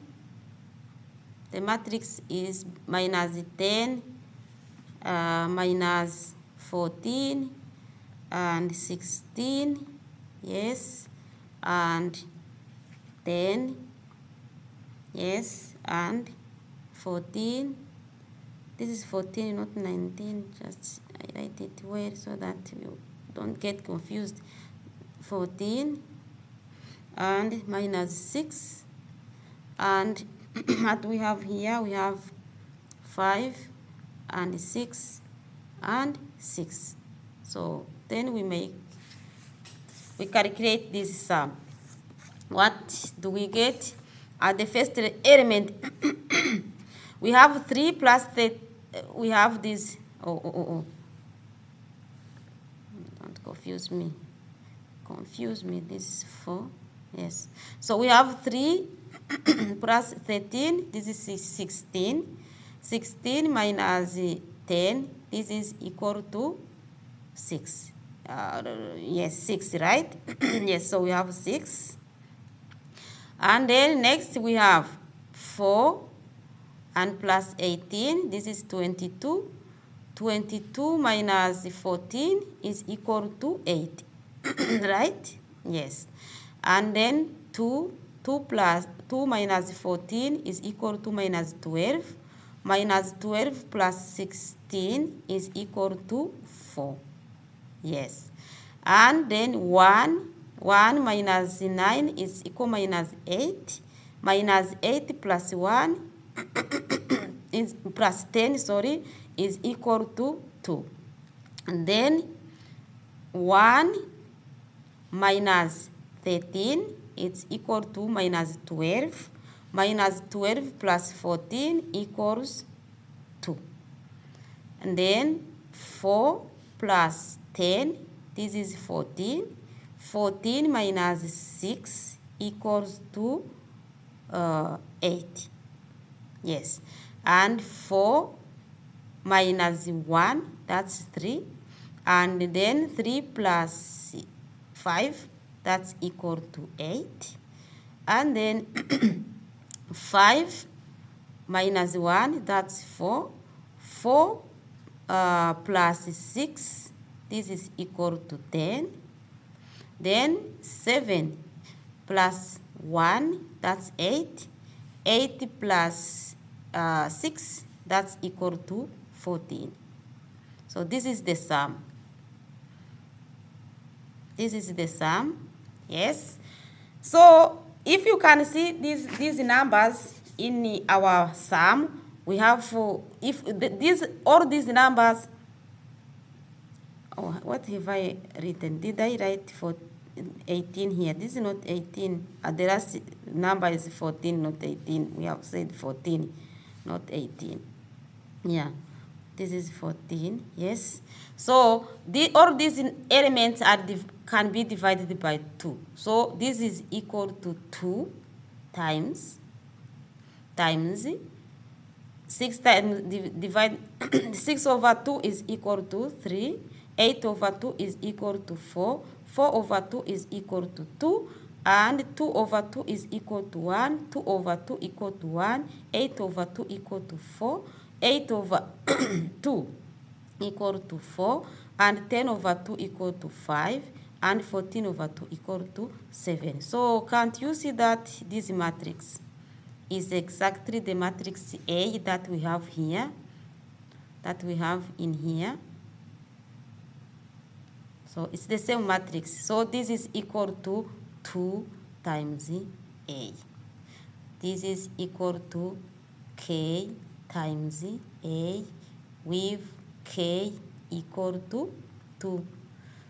The matrix is minus 10, minus 14, and 16. Yes, and 10. Yes, and 14. This is 14, not 19. Just I write it well so that you don't get confused. 14 and minus 6. And what we have here, we have 5 and 6 and 6. So then we calculate this sum. What do we get? At the first element, we have 3 plus we have this. Don't confuse me. This is 4. Yes. So we have 3 plus 13. This is 16. 16 minus 10. This is equal to 6. Yes, 6, right? Yes, so we have 6. And then next we have 4 and plus 18. This is 22. 22 minus 14 is equal to 8. Right? Yes. And then 2 minus 14 is equal to minus 12. Minus 12 plus 16 is equal to 4. Yes. And then 1 minus 9 is equal minus 8. Minus 8 plus 1 is plus 10, sorry, is equal to 2. And then 1 minus 13 it's equal to minus 12. Minus 12 plus 14 equals 2. And then 4 plus 10, this is 14. 14 minus 6 equals to 8. Yes. And 4 minus 1, that's 3. And then 3 plus 5, that's equal to 8. And then 5 minus 1, that's 4. 4 plus 6, this is equal to 10. Then 7 plus 1, that's 8. 8 plus 6, that's equal to 14. So this is the sum. This is the sum. Yes. So if you can see these numbers in our sum, we have all these numbers. Oh, what have I written? Did I write for 18 here? This is not 18. The last number is 14, not 18. We have said 14, not 18. Yeah, this is 14. Yes. So all these elements can be divided by 2. So this is equal to 2 times 6 times divide 6 over 2 is equal to 3. 8 over 2 is equal to 4. 4 over 2 is equal to 2. And 2 over 2 is equal to 1. 2 over 2 equal to 1. 8 over 2 equal to 4. 8 over 2 equal to 4. And 10 over 2 equal to 5. And 14 over 2 equal to 7. So can't you see that this matrix is exactly the matrix A that we have here, that we have in here? So it's the same matrix. So this is equal to 2 times A. This is equal to K times A with K equal to 2.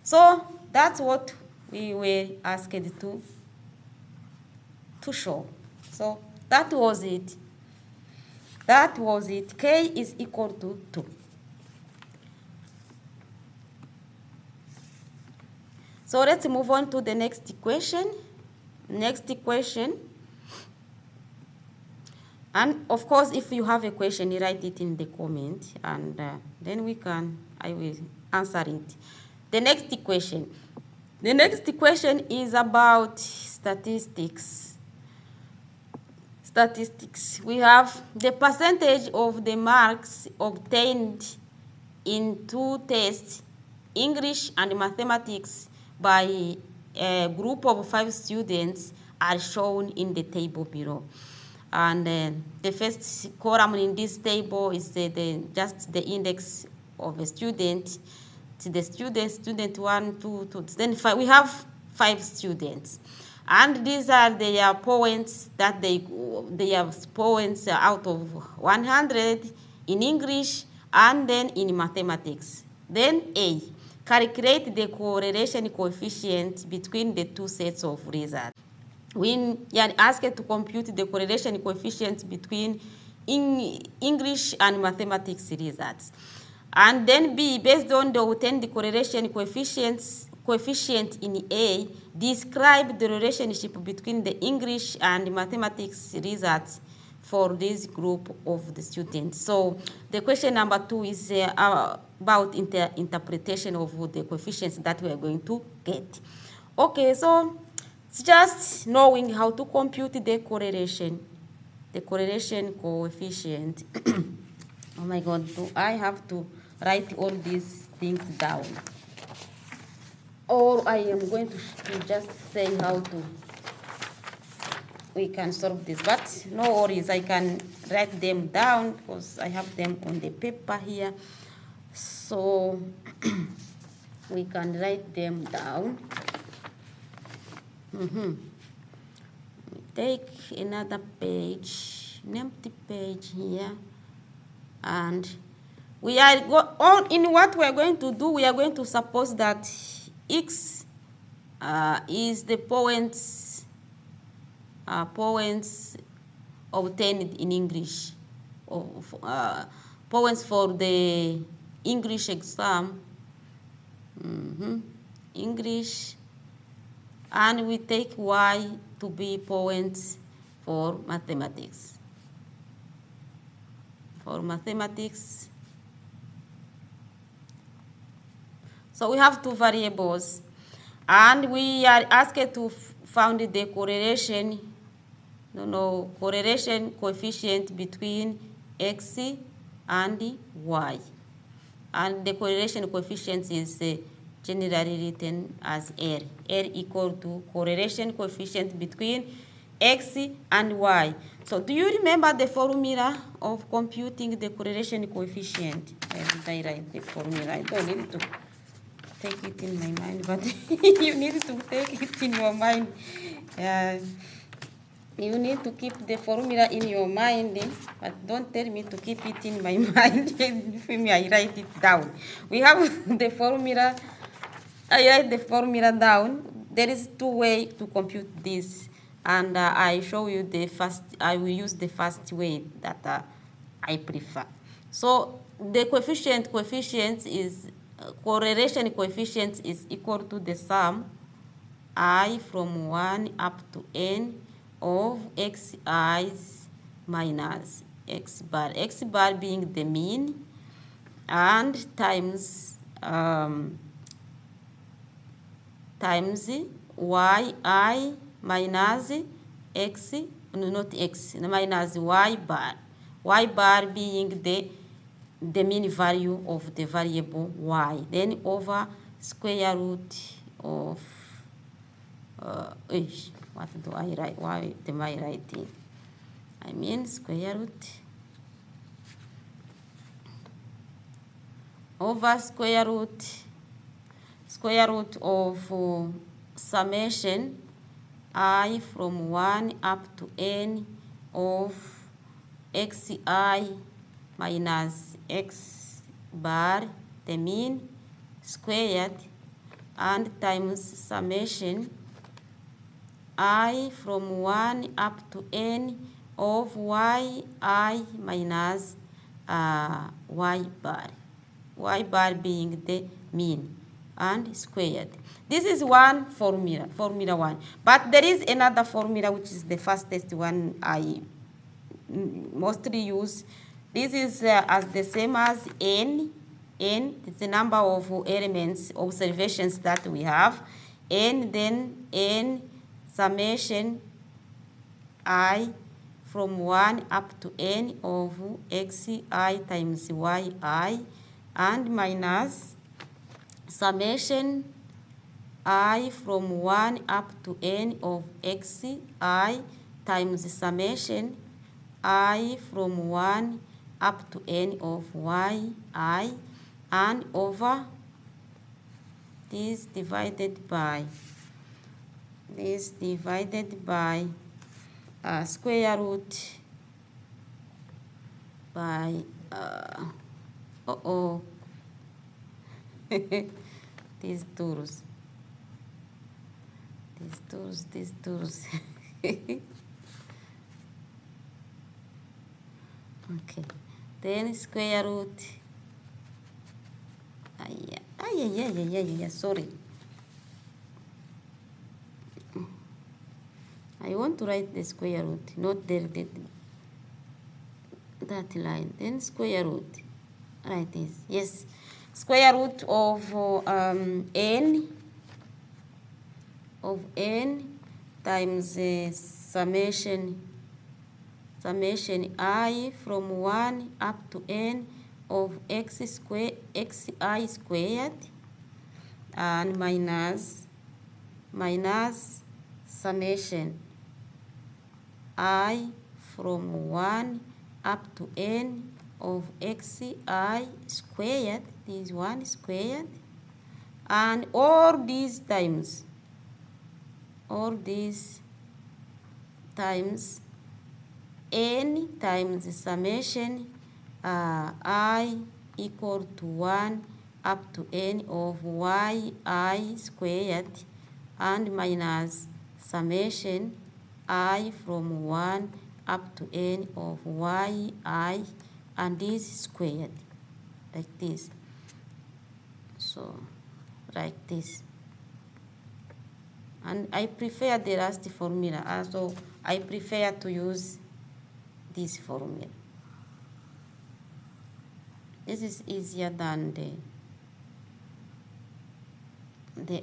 So that's what we were asked to show. So that was it. That was it. K is equal to 2. So let's move on to the next equation. Next equation. And of course, if you have a question, you write it in the comment, and then I will answer it. The next equation. The next equation is about statistics. Statistics. We have the percentage of the marks obtained in 2 tests, English and mathematics, by a group of 5 students are shown in the table below. And the first column in this table is just the index of a student. To the student 1, 2, 2. Then we have 5 students. And these are their points that they have points out of 100 in English and then in mathematics. Then A, calculate the correlation coefficient between the 2 sets of results. When you are asked to compute the correlation coefficient between English and mathematics results. And then B, based on the obtained correlation coefficients coefficient in A, describe the relationship between the English and mathematics results for this group of the students. So the question number 2 is about interpretation of the coefficients that we are going to get. Okay, so it's just knowing how to compute the correlation coefficient. Oh my God, do I have to write all these things down? Or I am going to just say how to we can solve this, but no worries, I can write them down because I have them on the paper here. So we can write them down. Take another page, an empty page here, and we are in what we are going to do. We are going to suppose that x is the points obtained in English, points for the English exam, English, and we take y to be points for mathematics. So we have two variables, and we are asked to find the correlation coefficient between x and y. And the correlation coefficient is generally written as R. R equal to correlation coefficient between x and y. So do you remember the formula of computing the correlation coefficient? I write the formula. I don't need to take it in my mind, but you need to take it in your mind. You need to keep the formula in your mind, but don't tell me to keep it in my mind. I write it down. We have the formula. I write the formula down. There is two ways to compute this, and I show you the first. I will use the first way that I prefer. So the coefficient is correlation coefficient is equal to the sum I from 1 up to n of xi's minus x bar being the mean, and times yi minus x, no, not x, minus y bar being the mean value of the variable y, then over square root of what do I write? Why am I writing? I mean square root over square root of summation I from 1 up to n of xi minus x bar, the mean, squared, and times summation I from 1 up to n of yi minus y bar being the mean, and squared. This is one formula 1. But there is another formula which is the fastest one I mostly use. This is as the same as n. It's the number of elements, observations that we have. N, then n summation I from 1 up to n of xi times yi, and minus summation I from 1 up to n of xi times summation I from 1 up to n of yi, and over this divided by square root by these tools. Okay, then square root, sorry, I want to write the square root, not that line. Then square root, like this. Yes, square root of n times summation I from 1 up to n of xi squared and minus summation I from 1 up to n of xi squared, this one squared, and all these times n times summation I equal to 1 up to n of yi squared and minus summation I from 1 up to n of yi and this squared, like this. So like this. And I prefer the last formula, also I prefer to use this formula. This is easier than the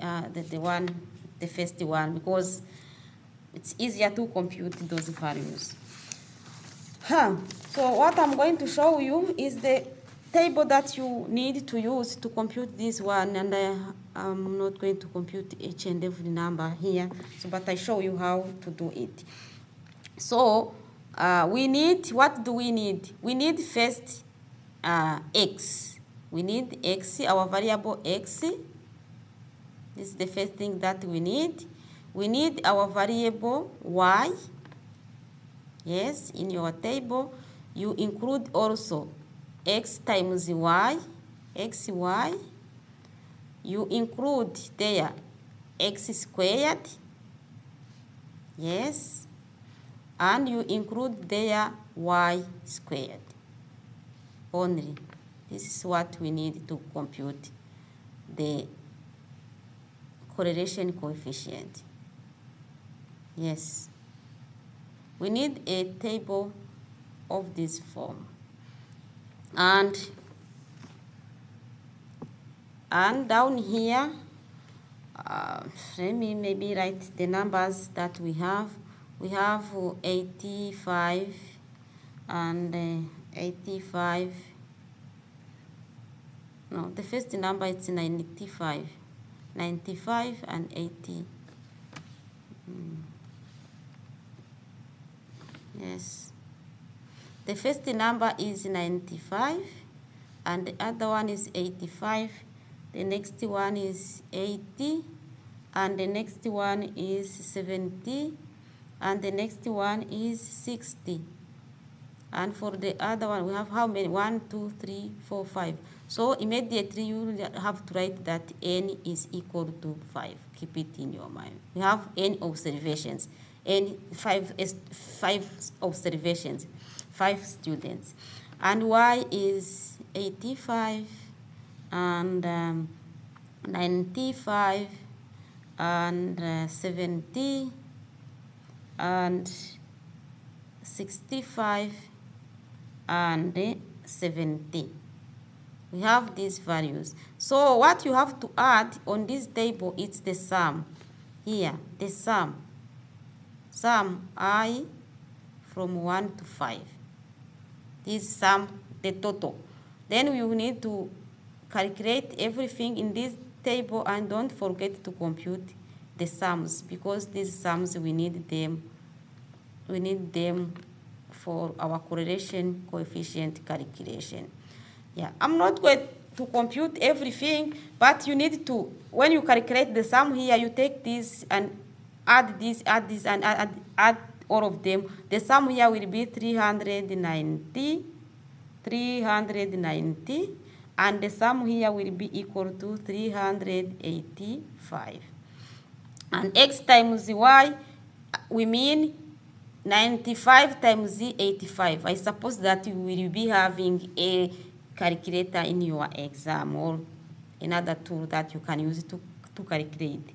first one, because it's easier to compute those values. So what I'm going to show you is the table that you need to use to compute this one, and I'm not going to compute each and every number here, but I show you how to do it. So we need, what do we need? We need first x. We need x, our variable x. This is the first thing that we need. We need our variable y. Yes, in your table, you include also x times y, xy. You include there x squared. Yes. And you include there y squared. Only. This is what we need to compute the correlation coefficient. Yes. We need a table of this form. And down here, let me maybe write the numbers that we have. We have 85 and 85. No, the first number is 95. 95 and 80. Yes. The first number is 95 and the other one is 85. The next one is 80 and the next one is 70 and the next one is 60. And for the other one, we have how many? 1, 2, 3, 4, 5. So immediately you will have to write that n is equal to 5. Keep it in your mind. We have n observations, n 5 observations, 5 students. And y is 85 and 95 and 70 and 65 and 70. We have these values. So what you have to add on this table is the sum. Here, the sum. Sum I from 1 to 5. This sum, the total. Then you need to calculate everything in this table and don't forget to compute the sums, because these sums we need them for our correlation coefficient calculation. Yeah, I'm not going to compute everything, but you need to, when you calculate the sum here, you take this and add this, and add all of them. The sum here will be 390, and the sum here will be equal to 385. And x times y, we mean 95 times 85. I suppose that you will be having a calculator in your exam or another tool that you can use to calculate.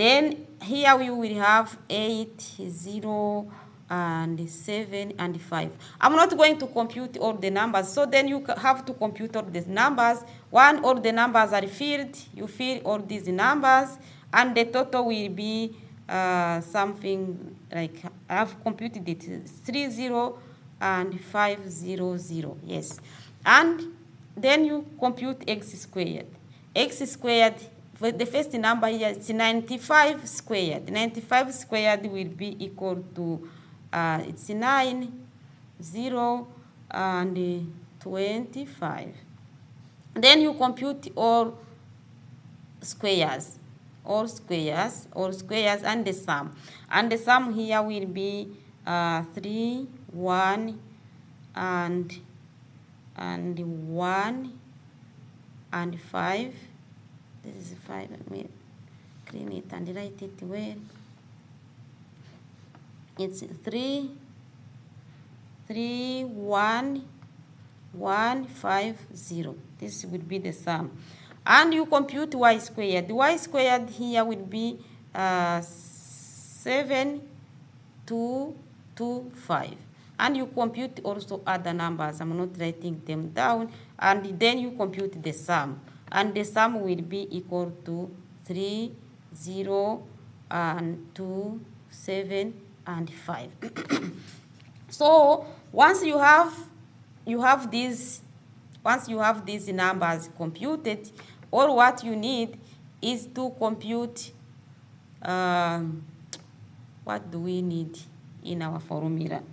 Then here we will have 8, 0, and 7, and 5. I'm not going to compute all the numbers, so then you have to compute all the numbers. When all the numbers are filled, you fill all these numbers, and the total will be something like, I've computed it, 30 and 500, yes. And then you compute x squared. X squared, for the first number here, it's 95 squared. 95 squared will be equal to, it's 9, 0, and 25. Then you compute all squares, and the sum. And the sum here will be 3, 1, and 1, and 5. This is 5. Let me clean it and write it well. It's 3, 1, 1, 5, 0. This would be the sum. And you compute y squared. The y squared here will be 7, 2, 2, 5. And you compute also other numbers. I'm not writing them down. And then you compute the sum. And the sum will be equal to 3, 0, and 2, 7, and 5. So once you have these numbers computed, all what you need is to compute, what do we need in our formula?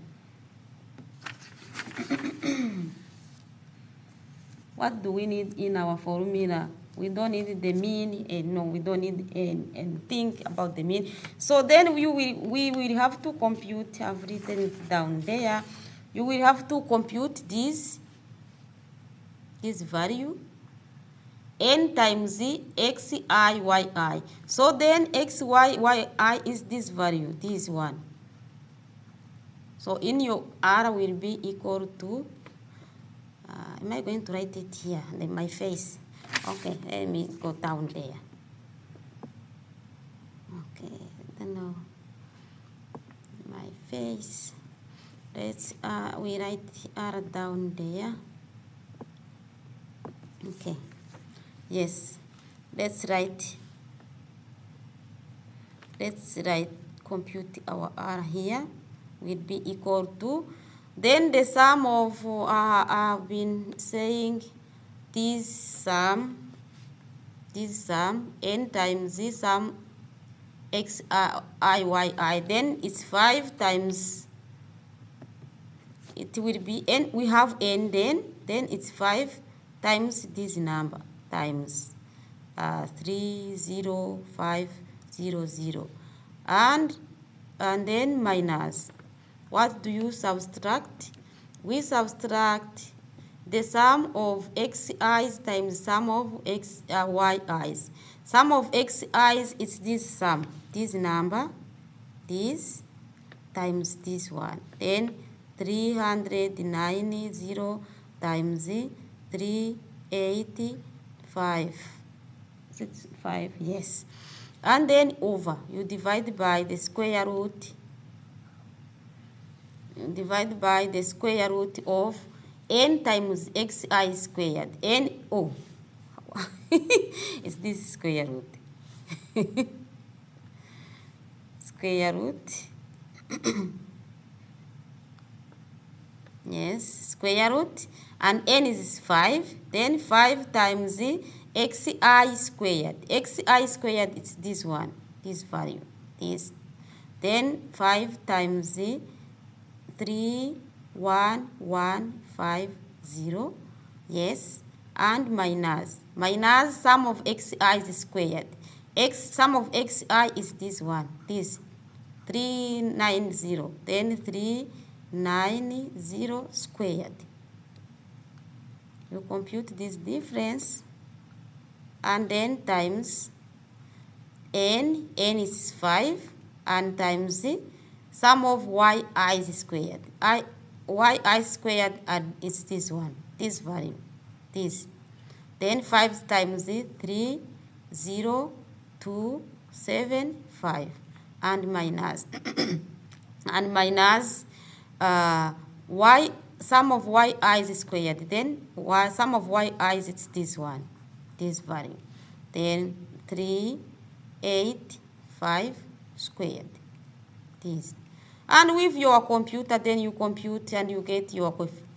What do we need in our formula? We don't need the mean, and no, we don't need and think about the mean. So then we will have to compute. I've written it down there. You will have to compute this value, n times the xi yi. So then xy yi is this value, this one. So in your r will be equal to, am I going to write it here, in my face? Okay, let me go down there. Okay, I don't know. My face. Let's, we write r down there. Okay, yes, let's write, compute our r here will be equal to, then the sum of, I've been saying, this sum, n times this sum x I y I, then it's 5 times, it will be n, we have n, then it's 5 times this number, times 30500, and then minus. What do you subtract? We subtract the sum of xi's times sum of yi's. Sum of xi's is this sum, this number, this times this one. Then 390 times 385. 65, yes. And then over, you divide by the square root. You divide by the square root of n times xi squared. N, oh, it's this square root. Square root. Yes, square root. And n is 5. Then 5 times xi squared. Xi squared is this one, this value, this. Then 5 times 31150, yes, and minus sum of xi is squared. Sum of xi is this one, this 390, then 390 squared. You compute this difference and then times n is 5, and times sum of yi squared. Yi squared is this one, this value, this. Then 5 times 302 7, 5, and minus and minus y, sum of yi is squared, then y, sum of yi is it's this one, this value, then 3, 8, 5 squared, this. And with your computer, then you compute and you get your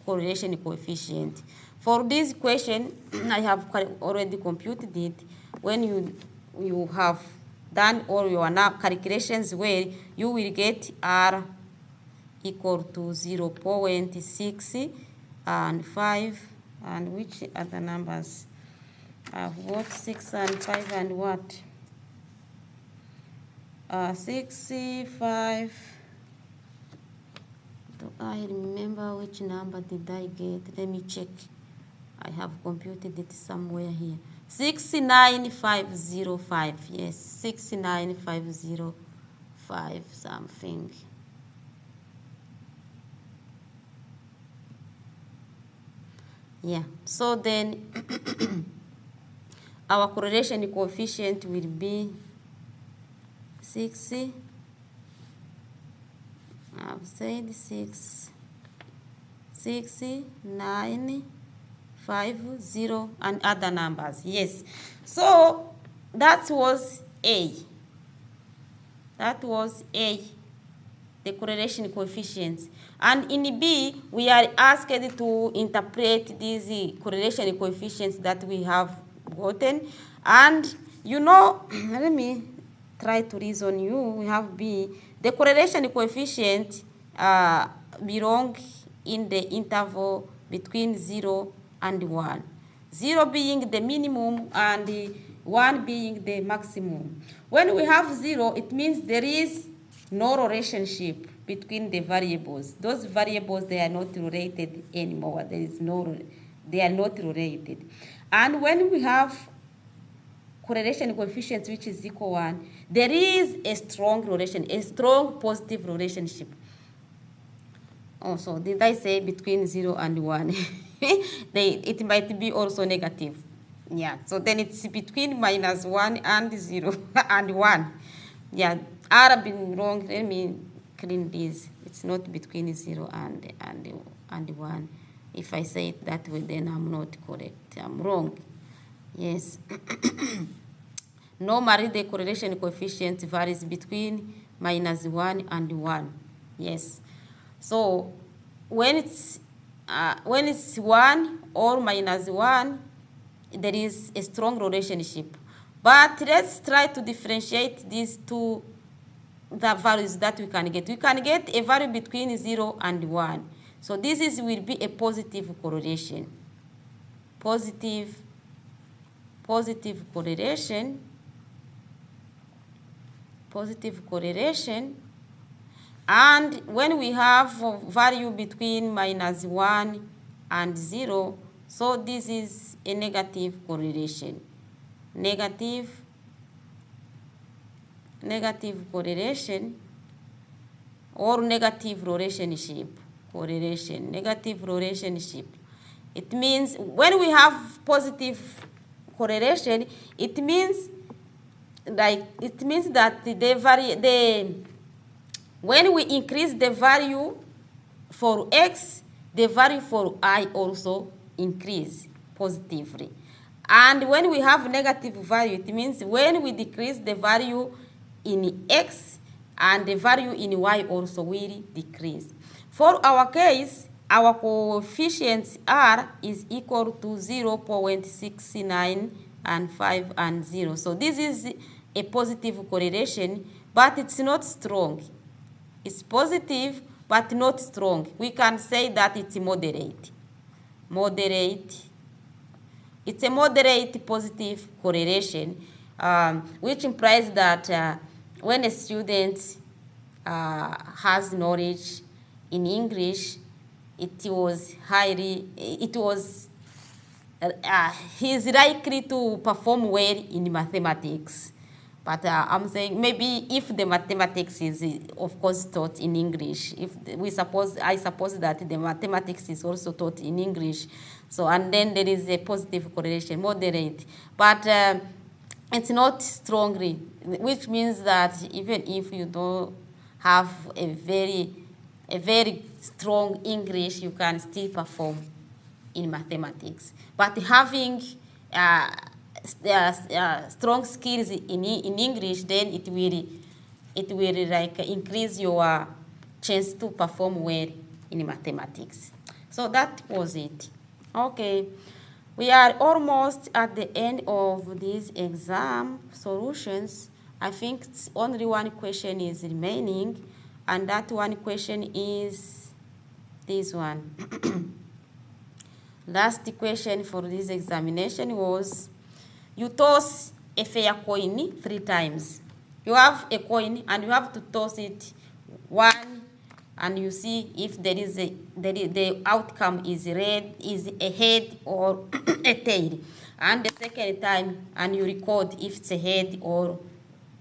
correlation coefficient. For this question, I have already computed it. When you have done all your calculations well, you will get R equal to 0.6 and 5, and which other numbers? What 6 and 5 and what? 65. Do I remember which number did I get? Let me check. I have computed it somewhere here. 69505. Yes, 69505 something. Yeah, so then our correlation coefficient will be 6. I've said 6, 9, 5, 0, and other numbers. Yes, so that was A. That was A, the correlation coefficients. And in B, we are asked to interpret these correlation coefficients that we have gotten. And you know, let me try to reason you. We have B. The correlation coefficient belong in the interval between 0 and 1. 0 being the minimum and 1 being the maximum. When we have 0, it means there is no relationship between the variables. Those variables, they are not related anymore. They are not related. And when we have correlation coefficients which is equal 1, there is a strong relation, a strong positive relationship. Also, did I say between 0 and 1? It might be also negative. Yeah, so then it's between -1 and 0 and 1. Yeah, I've been wrong. Let me clean this. It's not between 0 and 1. If I say it that way, then I'm not correct. I'm wrong. Yes. Normally, the correlation coefficient varies between -1 and 1. Yes. So when it's 1 or -1, there is a strong relationship. But let's try to differentiate these two, the values that we can get. We can get a value between 0 and 1. So this will be a positive correlation. Positive correlation. Positive correlation. And when we have a value between -1 and 0, so this is a negative correlation. Negative correlation or negative relationship. Correlation, negative relationship. It means when we have positive correlation, it means that when we increase the value for x, the value for I also increase positively. And when we have negative value, it means when we decrease the value in x, and the value in y also will decrease. For our case, our coefficients R is equal to 0.69 and 5 and 0. So this is a positive correlation, but it's not strong. It's positive, but not strong. We can say that it's moderate. It's a moderate positive correlation, which implies that when a student has knowledge in English, he's likely to perform well in mathematics. But I'm saying maybe if the mathematics is, of course, taught in English, I suppose that the mathematics is also taught in English. So, and then there is a positive correlation, moderate. But it's not strongly, which means that even if you don't have a very strong English, you can still perform in mathematics. But having uh, strong skills in English, then it will like increase your chance to perform well in mathematics. So that was it. Okay, we are almost at the end of this exam solutions. I think only one question is remaining, and that one question is this one. Last question for this examination was, you toss a fair coin 3 times. You have a coin and you have to toss it one, and you see if there is the outcome is a head or a tail. And the second time, and you record if it's a head or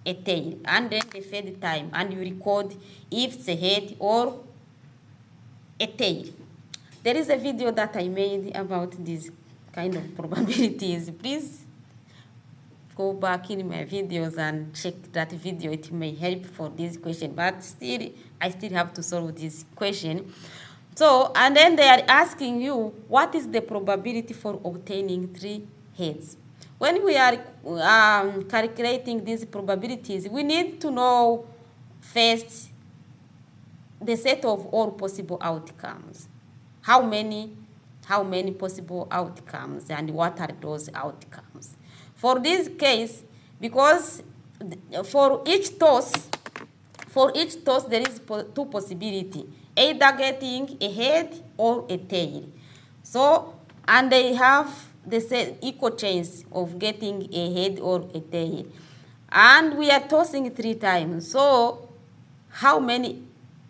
a tail. And then the third time, and you record if it's a head or a tail. There is a video that I made about this kind of probabilities. Please go back in my videos and check that video. It may help for this question, but still, I still have to solve this question. So, and then they are asking you, what is the probability for obtaining 3 heads? When we are calculating these probabilities, we need to know first the set of all possible outcomes. How many possible outcomes, and what are those outcomes? For this case, because for each toss there is 2 possibilities, either getting a head or a tail. So, and they have the same equal chance of getting a head or a tail. And we are tossing 3 times. So, how many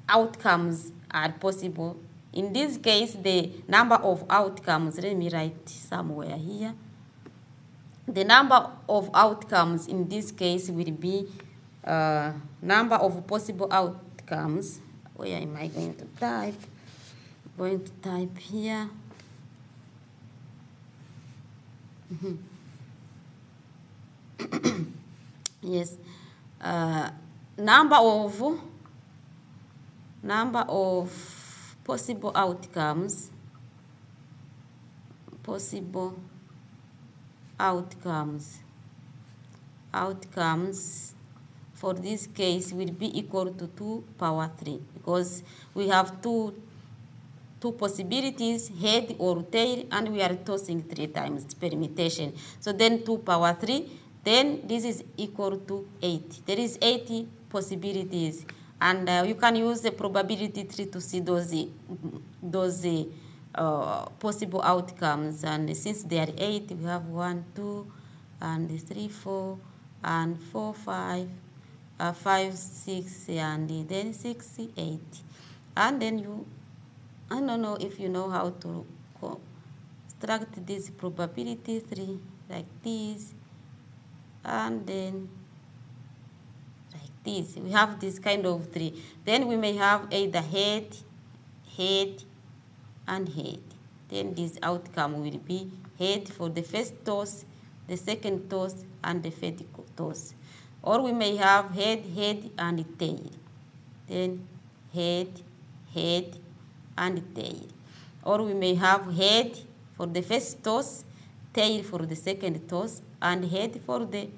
outcomes are possible? In this case, the number of outcomes, let me write somewhere here. The number of outcomes in this case will be number of possible outcomes. Where am I going to type? I'm going to type here. Yes. Number of possible outcomes for this case will be equal to 2 power 3, because we have two possibilities, head or tail, and we are tossing 3 times. It's permutation. So then 2 power 3, then this is equal to 80. There is 80 possibilities, and you can use the probability tree to see those possible outcomes. And since there are 8, we have 1, 2, and 3, 4, and 4, 5, 5, 6, and then 6, 8. And then I don't know if you know how to construct this probability tree like this, and then like this. We have this kind of tree. Then we may have either head, and head. Then this outcome will be head for the first toss, the second toss, and the third toss. Or we may have head, and tail. Then head, and tail. Or we may have head for the first toss, tail for the second toss, and head for the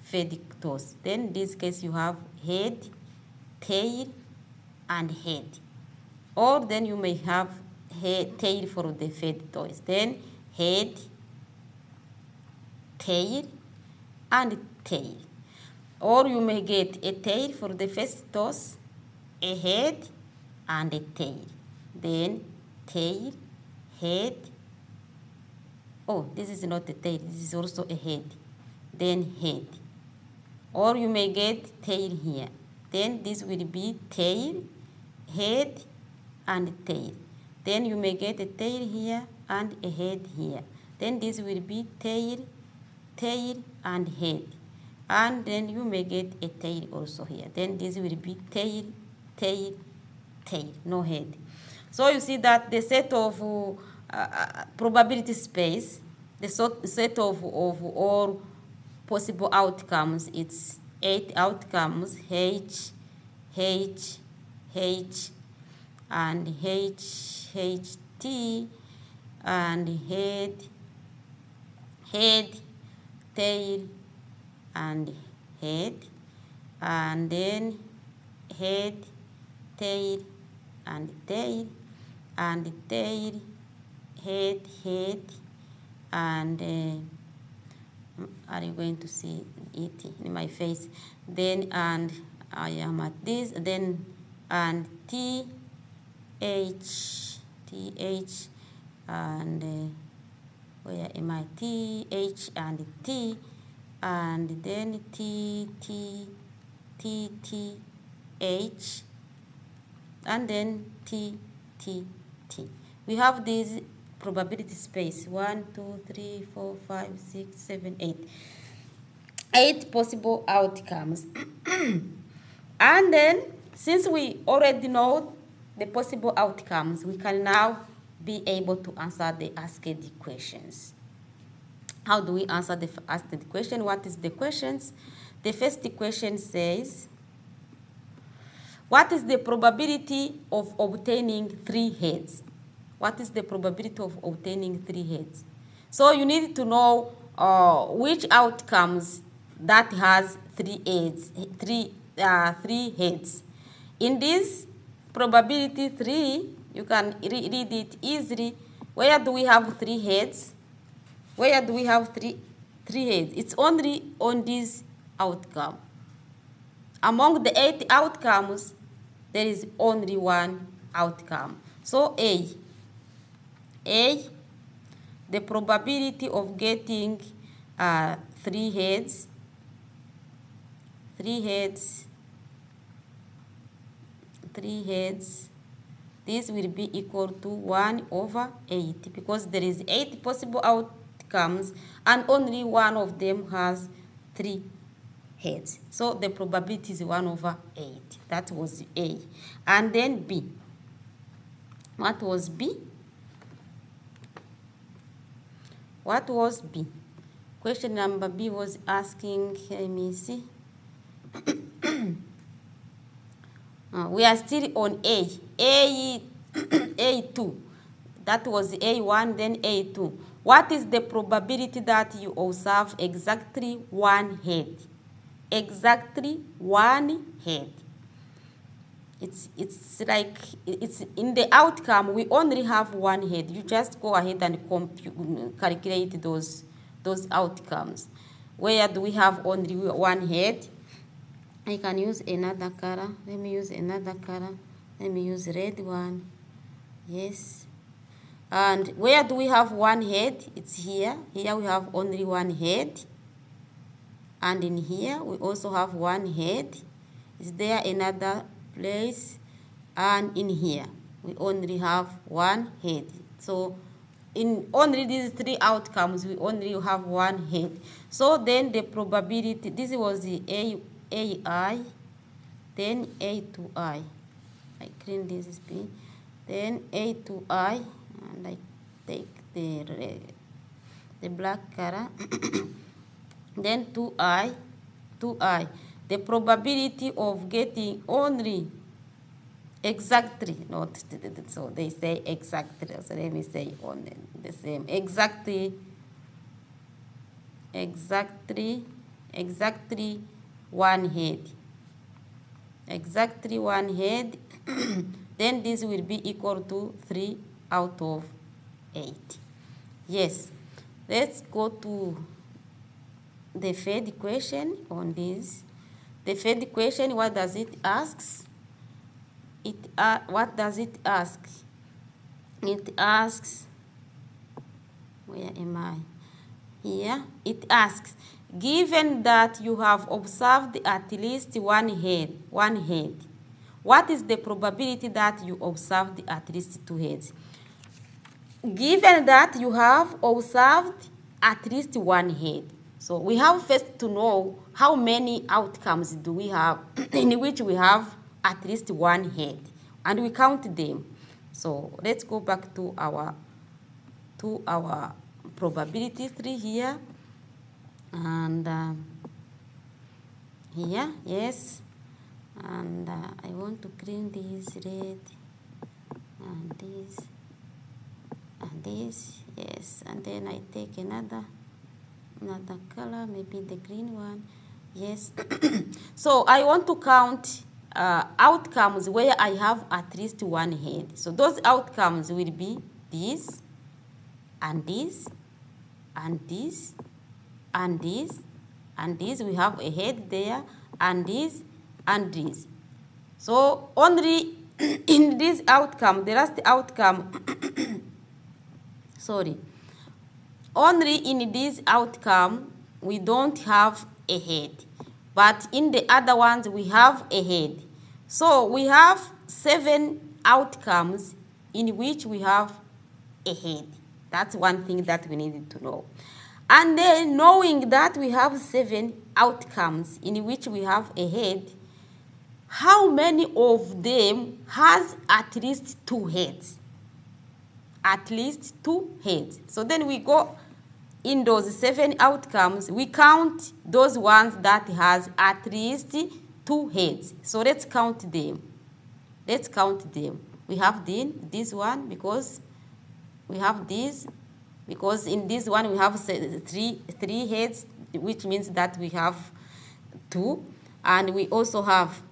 third toss. Then in this case you have head, tail, and head. Or then you may have tail for the third toss. Then head, tail, and tail. Or you may get a tail for the first toss, a head, and a tail. Then tail, head. Oh, this is not a tail, this is also a head. Then head. Or you may get tail here. Then this will be tail, head, and tail. Then you may get a tail here and a head here. Then this will be tail, and head. And then you may get a tail also here. Then this will be tail, no head. So you see that the set of probability space, the set of all possible outcomes. It's 8 outcomes: H, H, H, and H, H, T, and head, head, tail, and head, and then head, tail, and tail, and tail, head, head, and are you going to see it in my face? Then, and I am at this, then, and T, H, T, H, and where am I? T, H, and T, and then T, T, T, T, H, and then T, T, T. We have this probability space: 1, 2, 3, 4, 5, 6, 7, 8. 8 possible outcomes. And then, since we already know the possible outcomes, we can now be able to answer the asked questions. How do we answer the asked question? What is the questions? The first question says, what is the probability of obtaining 3 heads? What is the probability of obtaining 3 heads? So you need to know which outcomes that has 3 heads. 3 heads. In this probability 3, you can read it easily. Where do we have 3 heads? Where do we have three heads? It's only on this outcome. Among the 8 outcomes, there is only 1 outcome. So A, the probability of getting 3 heads, this will be equal to 1 over 8, because there is 8 possible outcomes and only one of them has 3 heads. So the probability is 1 over 8. That was A. And then B. What was B? What was B? Question number B was asking, let me see. We are still on A2. That was A1, then A2. What is the probability that you observe exactly 1 head? Exactly 1 head. It's like, it's in the outcome, we only have 1 head. You just go ahead and calculate those outcomes. Where do we have only 1 head? I can use another color. Let me use another color. Let me use red one. Yes. And where do we have 1 head? It's here. Here we have only 1 head. And in here we also have 1 head. Is there another place? And in here we only have 1 head. So in only these 3 outcomes, we only have 1 head. So then the probability, this was the AI, then A2I. I clean this B. Then A2I, and I take the black color. Then 2I. The probability of getting only exactly, not so they say exactly. So let me say only the same. Exactly 1 head. Exactly 1 head. Then this will be equal to 3 out of 8. Yes. Let's go to the third question on this. The third question, what does it ask? What does it ask? It asks, where am I? Here. It asks, given that you have observed at least 1 head, what is the probability that you observed at least 2 heads? Given that you have observed at least 1 head, so we have first to know how many outcomes do we have in which we have at least 1 head, and we count them. So let's go back to our probability 3 here. and here, yes, and I want to clean this red and this, yes, and then I take another color, maybe the green one, yes. So I want to count outcomes where I have at least one head. So those outcomes will be this and this and this and this and this. We have a head there, and this and this. So only in this outcome, the last outcome, sorry, only in this outcome we don't have a head, but in the other ones we have a head. So we have 7 outcomes in which we have a head. That's one thing that we needed to know. And then knowing that we have 7 outcomes in which we have a head, how many of them has at least 2 heads? At least 2 heads. So then we go in those 7 outcomes, we count those ones that has at least 2 heads. So let's count them. Let's count them. We have this one because we have this, because in this one we have 3 heads, which means that we have 2, and we also have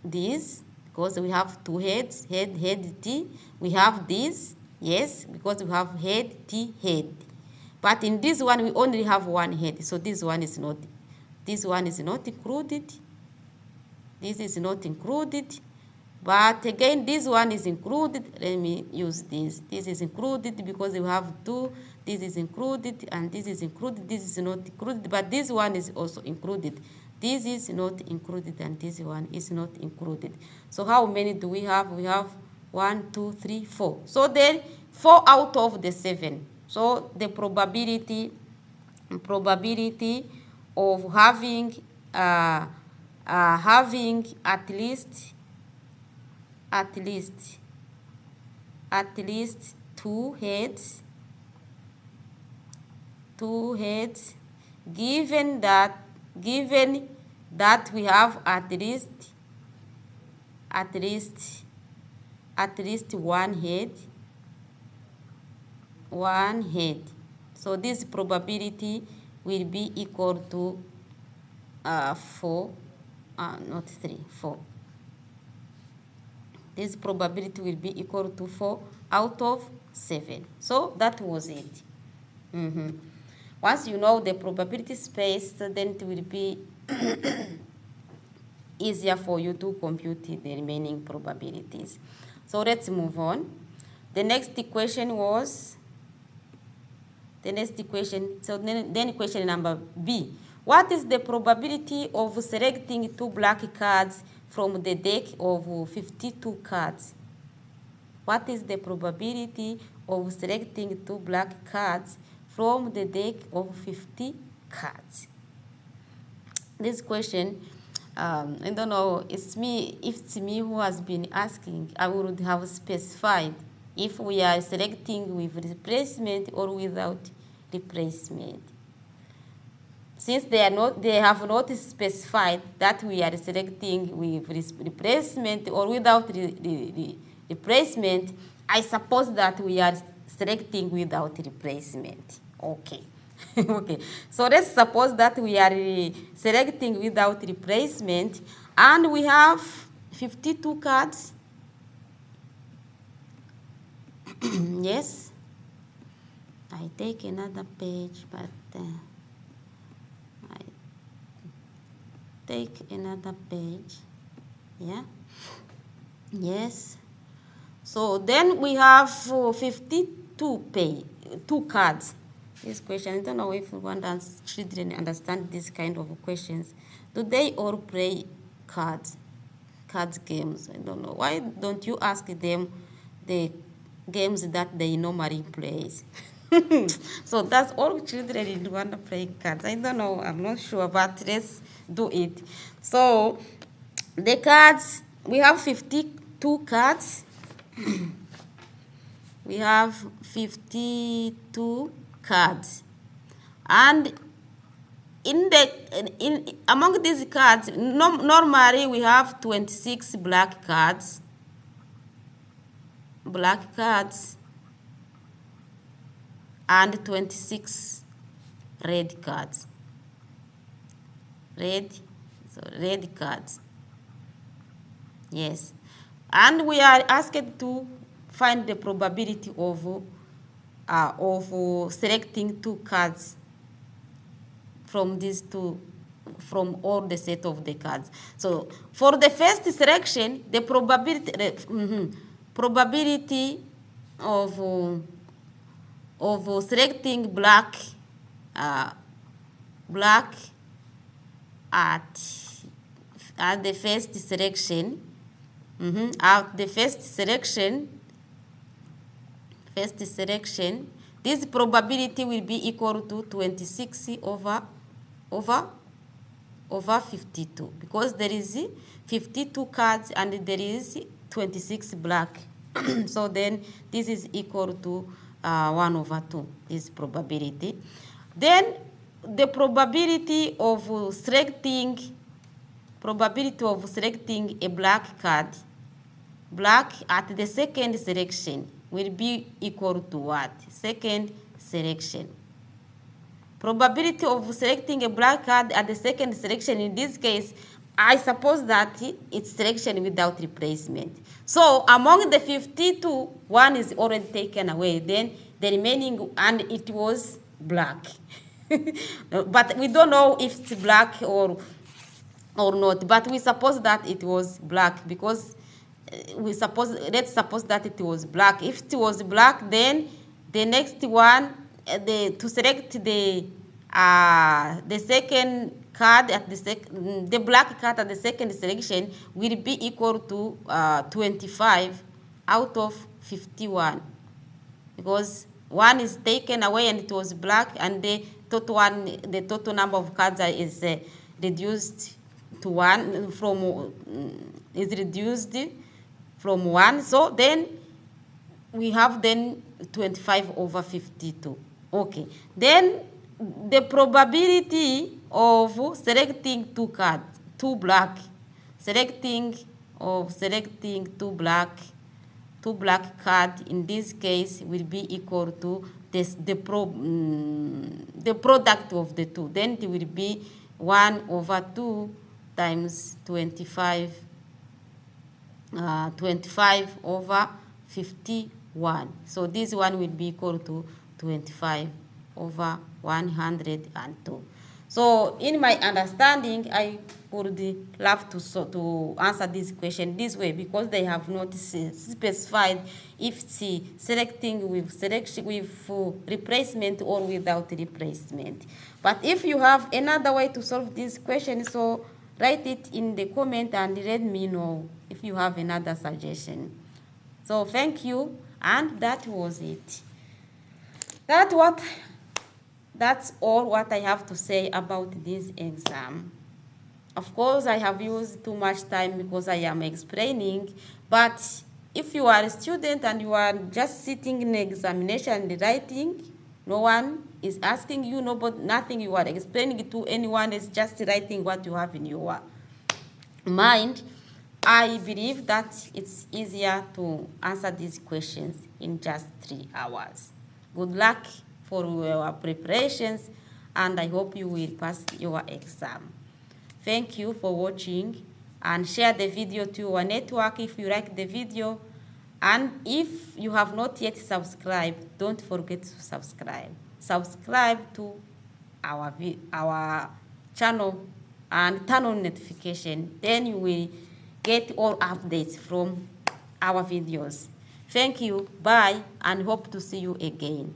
this because we have 2 heads, head, T. We have this, yes, because we have head, T, head. But in this one we only have 1 head, so this one is not included. This is not included. But again, this one is included. Let me use this. This is included because we have 2. This is included, and this is included. This is not included, but this one is also included. This is not included, and this one is not included. So how many do we have? We have 1, 2, 3, 4. So then 4 out of the 7. So the probability of having at least 2 heads, given that we have at least 1 head. So this probability will be equal to 4, not 3, 4. This probability will be equal to 4 out of 7. So that was it. Once you know the probability space, then it will be easier for you to compute the remaining probabilities. So let's move on. The next equation was, so then question number B. What is the probability of selecting 2 black cards from the deck of 52 cards? What is the probability of selecting 2 black cards from the deck of 50 cards? This question, I don't know, if it's me who has been asking, I would have specified if we are selecting with replacement or without replacement. Since they have not specified that we are selecting with replacement or without replacement, I suppose that we are selecting without replacement. Okay. Okay. So let's suppose that we are selecting without replacement, and we have 52 cards. Yes. I take another page, but I take another page. Yeah. Yes. So then we have 52 cards. This question, I don't know if Rwandan children understand this kind of questions. Do they all play cards games? I don't know. Why don't you ask them the games that they normally play? So that's all children in Rwanda play cards. I don't know. I'm not sure, but let's do it. So the cards, we have 52 cards. We have 52 cards, and among these cards, normally we have 26 black cards, and 26 red cards. Red cards. Yes. And we are asked to find the probability of selecting two cards from these two, from all the set of the cards. So for the first selection, the probability of selecting black at the first selection. At the first selection, this probability will be equal to 26 over 52, because there is 52 cards and there is 26 black. So then this is equal to 1 over 2, this probability. Then the probability of selecting a black card, black at the second selection, will be equal to what? Second selection. Probability of selecting a black card at the second selection, in this case, I suppose that it's selection without replacement. So among the 52, one is already taken away. Then the remaining, and it was black. But we don't know if it's black or not. But we suppose that it was black, because let's suppose that it was black. If it was black, then the next one, to select the second card at the black card at the second selection will be equal to 25 out of 51, because one is taken away and it was black, and the total number of cards is reduced to 1 from 1. So then we have 25 over 52. Okay. Then the probability of selecting two black card in this case will be equal to the product of the two. Then it will be 1 over 2 times 25 over 51. So this one will be equal to 25 over 102. So in my understanding, I would love to answer this question this way, because they have not specified if it's selecting with replacement or without replacement. But if you have another way to solve this question, so write it in the comment and let me know if you have another suggestion. So thank you, and that was it. That's all what I have to say about this exam. Of course, I have used too much time because I am explaining, but if you are a student and you are just sitting in examination and writing, no one is asking you, nothing you are explaining to anyone, is just writing what you have in your mind, I believe that it's easier to answer these questions in just 3 hours. Good luck for your preparations, and I hope you will pass your exam. Thank you for watching, and share the video to your network if you like the video. And if you have not yet subscribed, don't forget to subscribe. Subscribe to our channel and turn on notification. Then you will get all updates from our videos. Thank you, bye, and hope to see you again.